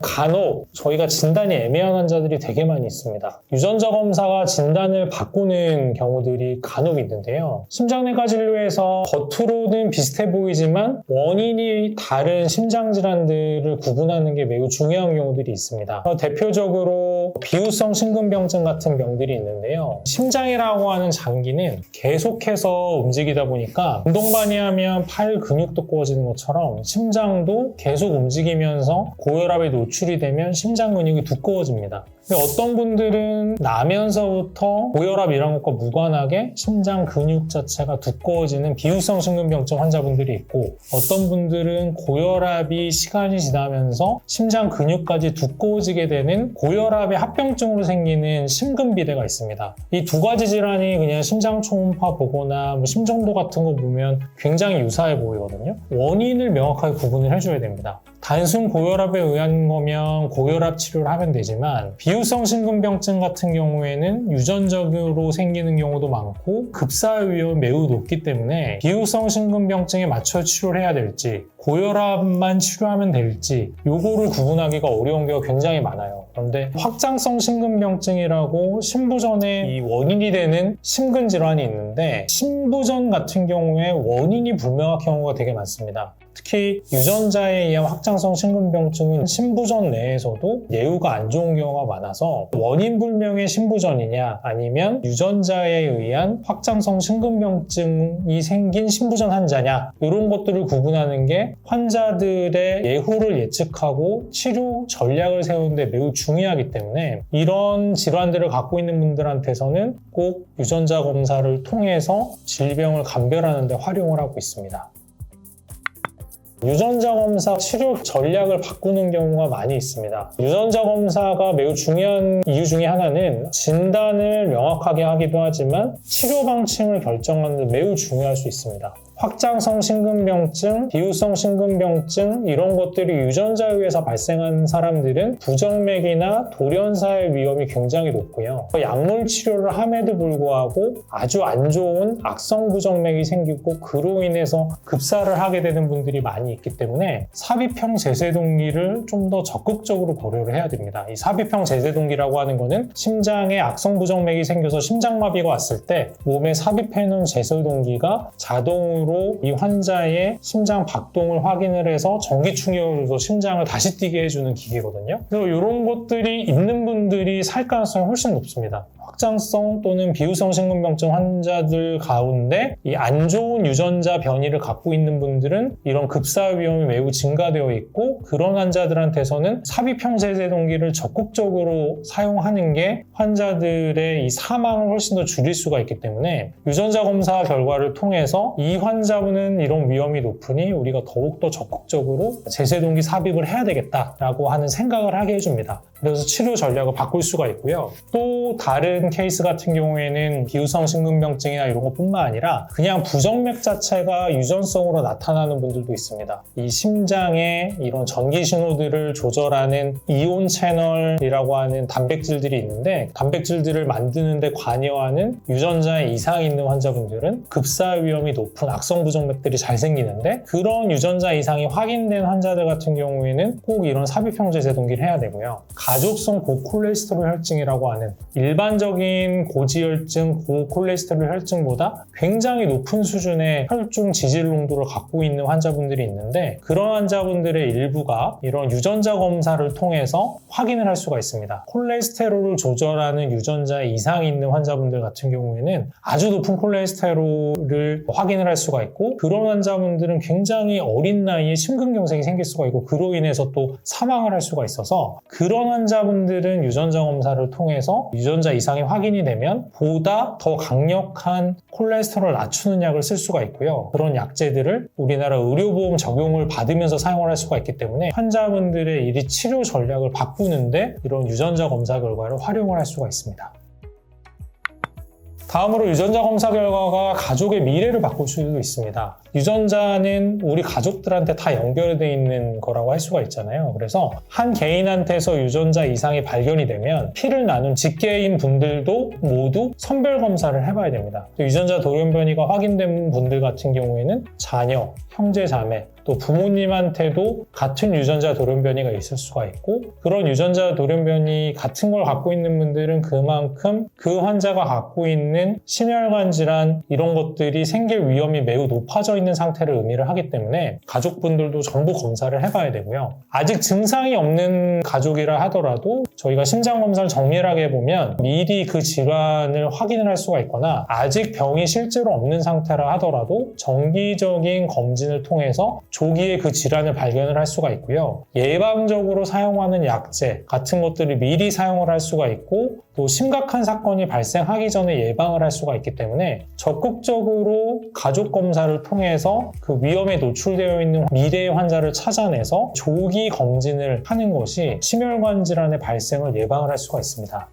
간혹 저희가 진단이 애매한 환자들이 되게 많이 있습니다. 유전자 검사가 진단을 바꾸는 경우들이 간혹 있는데요. 심장내과 진료에서 겉으로는 비슷해 보이지만 원인이 다른 심장 질환들을 구분하는 게 매우 중요한 경우들이 있습니다. 대표적으로 비후성 심근병증 같은 병들이 있는데요. 심장이라고 하는 장기는 계속해서 움직이다 보니까 운동 많이 하면 팔 근육 두꺼워지는 것처럼 심장도 계속 움직이면서 고혈압에 노출이 되면 심장 근육이 두꺼워집니다. 근데 어떤 분들은 나면서부터 고혈압 이런 것과 무관하게 심장 근육 자체가 두꺼워지는 비후성 심근병증 환자분들이 있고, 어떤 분들은 고혈압이 시간이 지나면서 심장 근육까지 두꺼워지게 되는 고혈압의 합병증으로 생기는 심근비대가 있습니다. 이 두 가지 질환이 그냥 심장 초음파 보거나 심정도 같은 거 보면 굉장히 유사해 보이거든요. 원인을 명확하게 구분을 해줘야 됩니다. 단순 고혈압에 의한 거면 고혈압 치료를 하면 되지만, 비후성 심근병증 같은 경우에는 유전적으로 생기는 경우도 많고 급사의 위험이 매우 높기 때문에 비후성 심근병증에 맞춰 치료를 해야 될지, 고혈압만 치료하면 될지 요거를 구분하기가 어려운 경우가 굉장히 많아요. 그런데 확장성 심근병증이라고 심부전의 이 원인이 되는 심근질환이 있는데, 심부전 같은 경우에 원인이 불명확한 경우가 되게 많습니다. 특히 유전자에 의한 확장성 심근병증은 심부전 내에서도 예후가 안 좋은 경우가 많아서 원인 불명의 심부전이냐 아니면 유전자에 의한 확장성 심근병증이 생긴 심부전 환자냐, 이런 것들을 구분하는 게 환자들의 예후를 예측하고 치료 전략을 세우는 데 매우 중요하기 때문에, 이런 질환들을 갖고 있는 분들한테서는 꼭 유전자 검사를 통해서 질병을 감별하는 데 활용을 하고 있습니다. 유전자 검사 치료 전략을 바꾸는 경우가 많이 있습니다. 유전자 검사가 매우 중요한 이유 중에 하나는 진단을 명확하게 하기도 하지만 치료 방침을 결정하는 데 매우 중요할 수 있습니다. 확장성 심근병증, 비후성 심근병증 이런 것들이 유전자에 의해서 발생한 사람들은 부정맥이나 돌연사의 위험이 굉장히 높고요. 약물 치료를 함에도 불구하고 아주 안 좋은 악성 부정맥이 생기고 그로 인해서 급사를 하게 되는 분들이 많이 있기 때문에 삽입형 제세동기를 좀 더 적극적으로 고려를 해야 됩니다. 이 삽입형 제세동기라고 하는 거는 심장에 악성 부정맥이 생겨서 심장마비가 왔을 때 몸에 삽입해놓은 제세동기가 자동으로 이 환자의 심장 박동을 확인을 해서 전기 충격을 줘서 심장을 다시 뛰게 해주는 기계거든요. 그래서 이런 것들이 있는 분들이 살 가능성이 훨씬 높습니다. 확장성 또는 비후성 심근병증 환자들 가운데 이 안 좋은 유전자 변이를 갖고 있는 분들은 이런 급사 위험이 매우 증가되어 있고, 그런 환자들한테서는 삽입형 제세동기를 적극적으로 사용하는 게 환자들의 이 사망을 훨씬 더 줄일 수가 있기 때문에, 유전자 검사 결과를 통해서 이 환자분은 이런 위험이 높으니 우리가 더욱더 적극적으로 제세동기 삽입을 해야 되겠다라고 하는 생각을 하게 해줍니다. 그래서 치료 전략을 바꿀 수가 있고요. 또 다른 케이스 같은 경우에는 비후성 심근병증이나 이런 것뿐만 아니라 그냥 부정맥 자체가 유전성으로 나타나는 분들도 있습니다. 이 심장에 이런 전기 신호들을 조절하는 이온 채널이라고 하는 단백질들이 있는데, 단백질들을 만드는 데 관여하는 유전자에 이상이 있는 환자분들은 급사 위험이 높은 악성 부정맥들이 잘 생기는데, 그런 유전자 이상이 확인된 환자들 같은 경우에는 꼭 이런 삽입형 제세동기를 해야 되고요. 가족성 고콜레스테롤 혈증이라고 하는 일반적인 고지혈증, 고콜레스테롤 혈증보다 굉장히 높은 수준의 혈중 지질 농도를 갖고 있는 환자분들이 있는데, 그런 환자분들의 일부가 이런 유전자 검사를 통해서 확인을 할 수가 있습니다. 콜레스테롤을 조절하는 유전자에 이상이 있는 환자분들 같은 경우에는 아주 높은 콜레스테롤을 확인을 할 수가 있고, 그런 환자분들은 굉장히 어린 나이에 심근경색이 생길 수가 있고 그로 인해서 또 사망을 할 수가 있어서, 그런 환자분들은 유전자 검사를 통해서 유전자 이상이 확인이 되면 보다 더 강력한 콜레스테롤을 낮추는 약을 쓸 수가 있고요. 그런 약제들을 우리나라 의료보험 적용을 받으면서 사용을 할 수가 있기 때문에 환자분들의 이 치료 전략을 바꾸는데 이런 유전자 검사 결과를 활용을 할 수가 있습니다. 다음으로 유전자 검사 결과가 가족의 미래를 바꿀 수도 있습니다. 유전자는 우리 가족들한테 다 연결되어 있는 거라고 할 수가 있잖아요. 그래서 한 개인한테서 유전자 이상이 발견이 되면 피를 나눈 직계인 분들도 모두 선별 검사를 해봐야 됩니다. 유전자 돌연변이가 확인된 분들 같은 경우에는 자녀, 형제, 자매, 또 부모님한테도 같은 유전자 돌연변이가 있을 수가 있고, 그런 유전자 돌연변이 같은 걸 갖고 있는 분들은 그만큼 그 환자가 갖고 있는 심혈관 질환 이런 것들이 생길 위험이 매우 높아져 있는 상태를 의미를 하기 때문에 가족분들도 전부 검사를 해봐야 되고요. 아직 증상이 없는 가족이라 하더라도 저희가 심장검사를 정밀하게 해보면 미리 그 질환을 확인을 할 수가 있거나, 아직 병이 실제로 없는 상태라 하더라도 정기적인 검진을 통해서 조기에 그 질환을 발견을 할 수가 있고요. 예방적으로 사용하는 약제 같은 것들을 미리 사용을 할 수가 있고, 또 심각한 사건이 발생하기 전에 예방을 할 수가 있기 때문에 적극적으로 가족 검사를 통해서 그 위험에 노출되어 있는 미래의 환자를 찾아내서 조기 검진을 하는 것이 심혈관 질환의 발생을 예방을 할 수가 있습니다.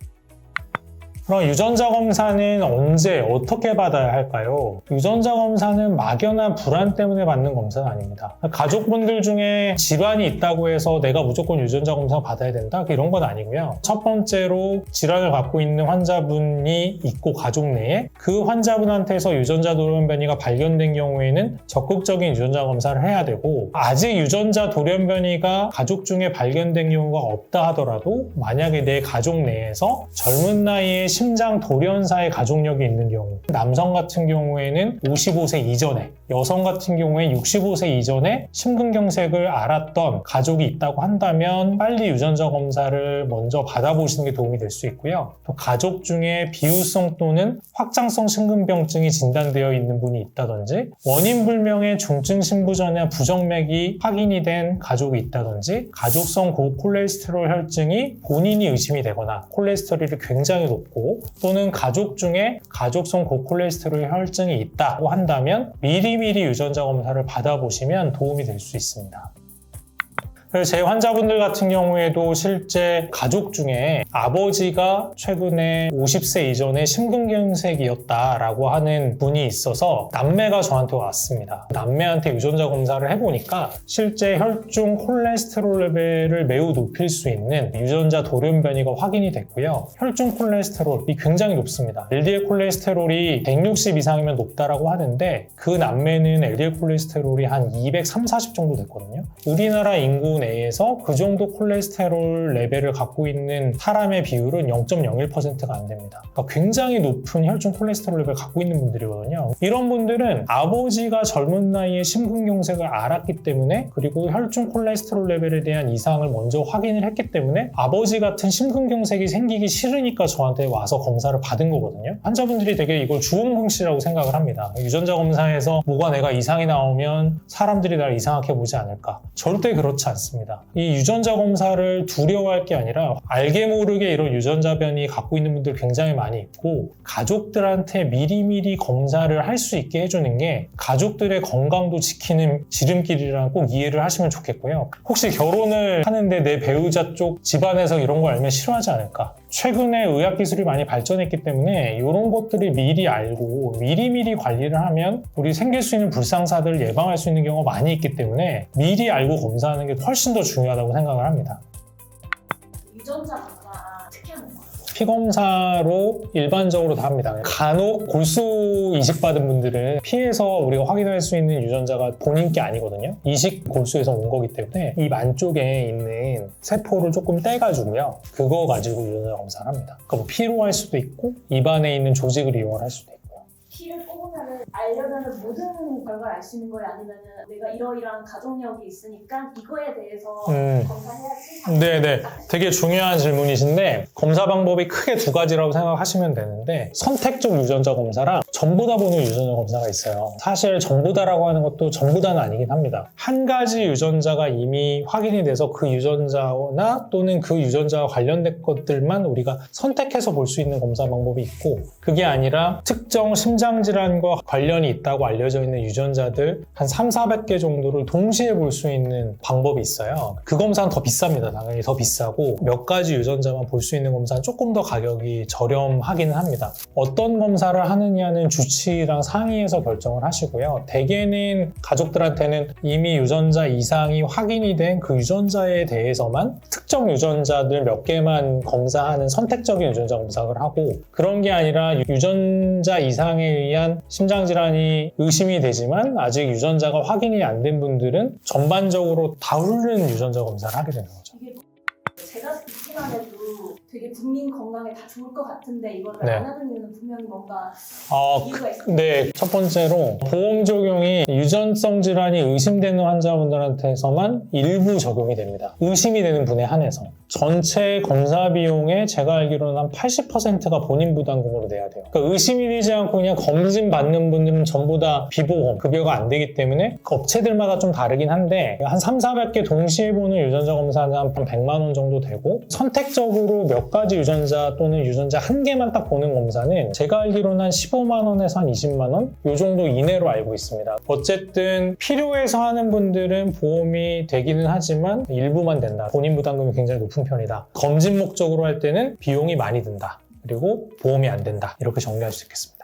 그럼 유전자 검사는 언제 어떻게 받아야 할까요? 유전자 검사는 막연한 불안 때문에 받는 검사는 아닙니다. 가족분들 중에 질환이 있다고 해서 내가 무조건 유전자 검사 받아야 된다? 이런 건 아니고요. 첫 번째로 질환을 갖고 있는 환자분이 있고 가족 내에 그 환자분한테서 유전자 돌연변이가 발견된 경우에는 적극적인 유전자 검사를 해야 되고, 아직 유전자 돌연변이가 가족 중에 발견된 경우가 없다 하더라도 만약에 내 가족 내에서 젊은 나이에 심장 돌연사의 가족력이 있는 경우, 남성 같은 경우에는 55세 이전에, 여성 같은 경우에 65세 이전에 심근경색을 앓았던 가족이 있다고 한다면 빨리 유전자 검사를 먼저 받아보시는 게 도움이 될 수 있고요. 또 가족 중에 비후성 또는 확장성 심근병증이 진단되어 있는 분이 있다든지, 원인 불명의 중증 신부전이나 부정맥이 확인이 된 가족이 있다든지, 가족성 고콜레스테롤 혈증이 본인이 의심이 되거나 콜레스테롤이 굉장히 높고, 또는 가족 중에 가족성 고콜레스테롤 혈증이 있다고 한다면 미리미리 유전자 검사를 받아보시면 도움이 될 수 있습니다. 제 환자분들 같은 경우에도 실제 가족 중에 아버지가 최근에 50세 이전에 심근경색이었다라고 하는 분이 있어서 남매가 저한테 왔습니다. 남매한테 유전자 검사를 해보니까 실제 혈중 콜레스테롤 레벨을 매우 높일 수 있는 유전자 돌연변이가 확인이 됐고요. 혈중 콜레스테롤이 굉장히 높습니다. LDL 콜레스테롤이 160 이상이면 높다라고 하는데, 그 남매는 LDL 콜레스테롤이 한 230, 40 정도 됐거든요. 우리나라 인구 내에서 그 정도 콜레스테롤 레벨을 갖고 있는 사람의 비율은 0.01%가 안 됩니다. 그러니까 굉장히 높은 혈중 콜레스테롤 레벨을 갖고 있는 분들이거든요. 이런 분들은 아버지가 젊은 나이에 심근경색을 앓았기 때문에, 그리고 혈중 콜레스테롤 레벨에 대한 이상을 먼저 확인을 했기 때문에 아버지 같은 심근경색이 생기기 싫으니까 저한테 와서 검사를 받은 거거든요. 환자분들이 되게 이걸 주홍긍씨라고 생각을 합니다. 유전자 검사에서 뭐가 내가 이상이 나오면 사람들이 나를 이상하게 보지 않을까? 절대 그렇지 않습니다. 이 유전자 검사를 두려워할 게 아니라 알게 모르게 이런 유전자 변이 갖고 있는 분들 굉장히 많이 있고, 가족들한테 미리미리 검사를 할 수 있게 해주는 게 가족들의 건강도 지키는 지름길이라는 꼭 이해를 하시면 좋겠고요. 혹시 결혼을 하는데 내 배우자 쪽 집안에서 이런 걸 알면 싫어하지 않을까? 최근에 의학기술이 많이 발전했기 때문에 이런 것들을 미리 알고 미리미리 관리를 하면 우리 생길 수 있는 불상사들을 예방할 수 있는 경우가 많이 있기 때문에 미리 알고 검사하는 게 훨씬 더 중요하다고 생각을 합니다. 유전자 검사 특히 하는 거예요. 피검사로 일반적으로 다 합니다. 간혹 골수 이식받은 분들은 피에서 우리가 확인할 수 있는 유전자가 본인 게 아니거든요. 이식 골수에서 온 거기 때문에 입 안쪽에 있는 세포를 조금 떼가지고요, 그거 가지고 유전자 검사를 합니다. 그러니까 뭐 피로 할 수도 있고 입 안에 있는 조직을 이용할 수도 있고. 피를 뽑으면 알려면은 모든 결과를 알 수 있는 거예요? 아니면은 내가 이러이러한 가족력이 있으니까 이거에 대해서 검사해야지? 네네. 되게 중요한 질문이신데, 검사 방법이 크게 두 가지라고 생각하시면 되는데, 선택적 유전자 검사랑 전부 다 보는 유전자 검사가 있어요. 사실 전부 다라고 하는 것도 전부 다는 아니긴 합니다. 한 가지 유전자가 이미 확인이 돼서 그 유전자나 또는 그 유전자와 관련된 것들만 우리가 선택해서 볼 수 있는 검사 방법이 있고, 그게 아니라 특정 심장질환과 관련이 있다고 알려져 있는 유전자들 한 300~400개 정도를 동시에 볼 수 있는 방법이 있어요. 그 검사는 더 비쌉니다. 당연히 더 비싸고, 몇 가지 유전자만 볼 수 있는 검사는 조금 더 가격이 저렴하긴 합니다. 어떤 검사를 하느냐는 주치의랑 상의해서 결정을 하시고요. 대개는 가족들한테는 이미 유전자 이상이 확인이 된 그 유전자에 대해서만 특정 유전자들 몇 개만 검사하는 선택적인 유전자 검사를 하고, 그런 게 아니라 유전자 이상에 의한 심장질환이 의심이 되지만 아직 유전자가 확인이 안 된 분들은 전반적으로 다 훑는 유전자 검사를 하게 되는 거죠. 이게 제가 듣기만 해도 되게 국민 건강에 다 좋을 것 같은데 이걸 네. 안 하는 이유는 분명히 뭔가 이유가 있어요. 네, 첫 번째로 보험 적용이 유전성 질환이 의심되는 환자분들한테서만 일부 적용이 됩니다. 의심이 되는 분에 한해서. 전체 검사 비용에 제가 알기로는 한 80%가 본인 부담금으로 내야 돼요. 그러니까 의심이 되지 않고 그냥 검진 받는 분들은 전부 다 비보험, 급여가 안 되기 때문에 그 업체들마다 좀 다르긴 한데, 한 300~400개 동시에 보는 유전자 검사는 한 100만 원 정도 되고, 선택적으로 몇 가지 유전자 또는 유전자 한 개만 딱 보는 검사는 제가 알기로는 한 15만 원에서 한 20만 원? 이 정도 이내로 알고 있습니다. 어쨌든 필요해서 하는 분들은 보험이 되기는 하지만 일부만 된다. 본인 부담금이 굉장히 높은 편이다. 검진 목적으로 할 때는 비용이 많이 든다. 그리고 보험이 안 된다. 이렇게 정리할 수 있겠습니다.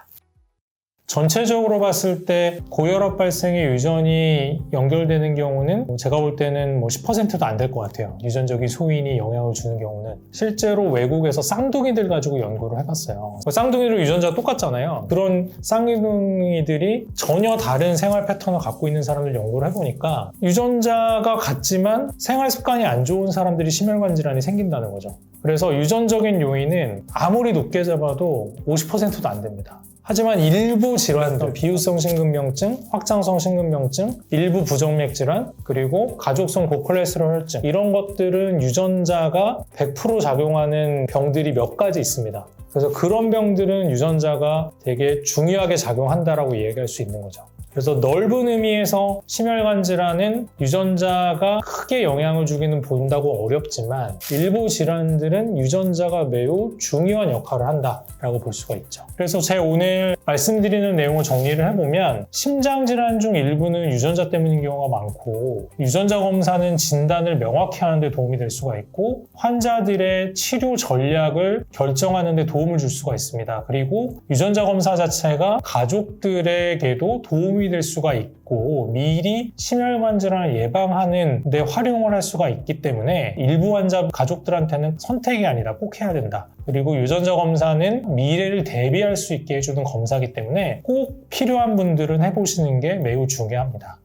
전체적으로 봤을 때 고혈압 발생에 유전이 연결되는 경우는 제가 볼 때는 10%도 안 될 것 같아요. 유전적인 소인이 영향을 주는 경우는. 실제로 외국에서 쌍둥이들 가지고 연구를 해봤어요. 쌍둥이들 유전자가 똑같잖아요. 그런 쌍둥이들이 전혀 다른 생활 패턴을 갖고 있는 사람들 연구를 해보니까 유전자가 같지만 생활 습관이 안 좋은 사람들이 심혈관 질환이 생긴다는 거죠. 그래서 유전적인 요인은 아무리 높게 잡아도 50%도 안 됩니다. 하지만 일부 질환들, 비유성 심근병증, 확장성 심근병증, 일부 부정맥 질환, 그리고 가족성 고콜레스테롤 혈증, 이런 것들은 유전자가 100% 작용하는 병들이 몇 가지 있습니다. 그래서 그런 병들은 유전자가 되게 중요하게 작용한다라고 얘기할 수 있는 거죠. 그래서 넓은 의미에서 심혈관 질환은 유전자가 크게 영향을 주기는 본다고 어렵지만 일부 질환들은 유전자가 매우 중요한 역할을 한다라고 볼 수가 있죠. 그래서 제가 오늘 말씀드리는 내용을 정리를 해보면 심장질환 중 일부는 유전자 때문인 경우가 많고, 유전자 검사는 진단을 명확히 하는 데 도움이 될 수가 있고, 환자들의 치료 전략을 결정하는 데 도움을 줄 수가 있습니다. 그리고 유전자 검사 자체가 가족들에게도 도움이 될 수가 있고, 미리 심혈관 질환을 예방하는 데 활용을 할 수가 있기 때문에 일부 환자 가족들한테는 선택이 아니라 꼭 해야 된다. 그리고 유전자 검사는 미래를 대비할 수 있게 해주는 검사이기 때문에 꼭 필요한 분들은 해보시는 게 매우 중요합니다.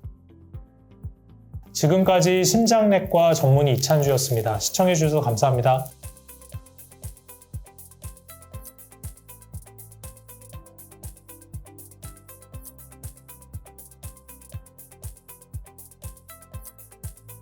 지금까지 심장내과 전문의 이찬주였습니다. 시청해주셔서 감사합니다.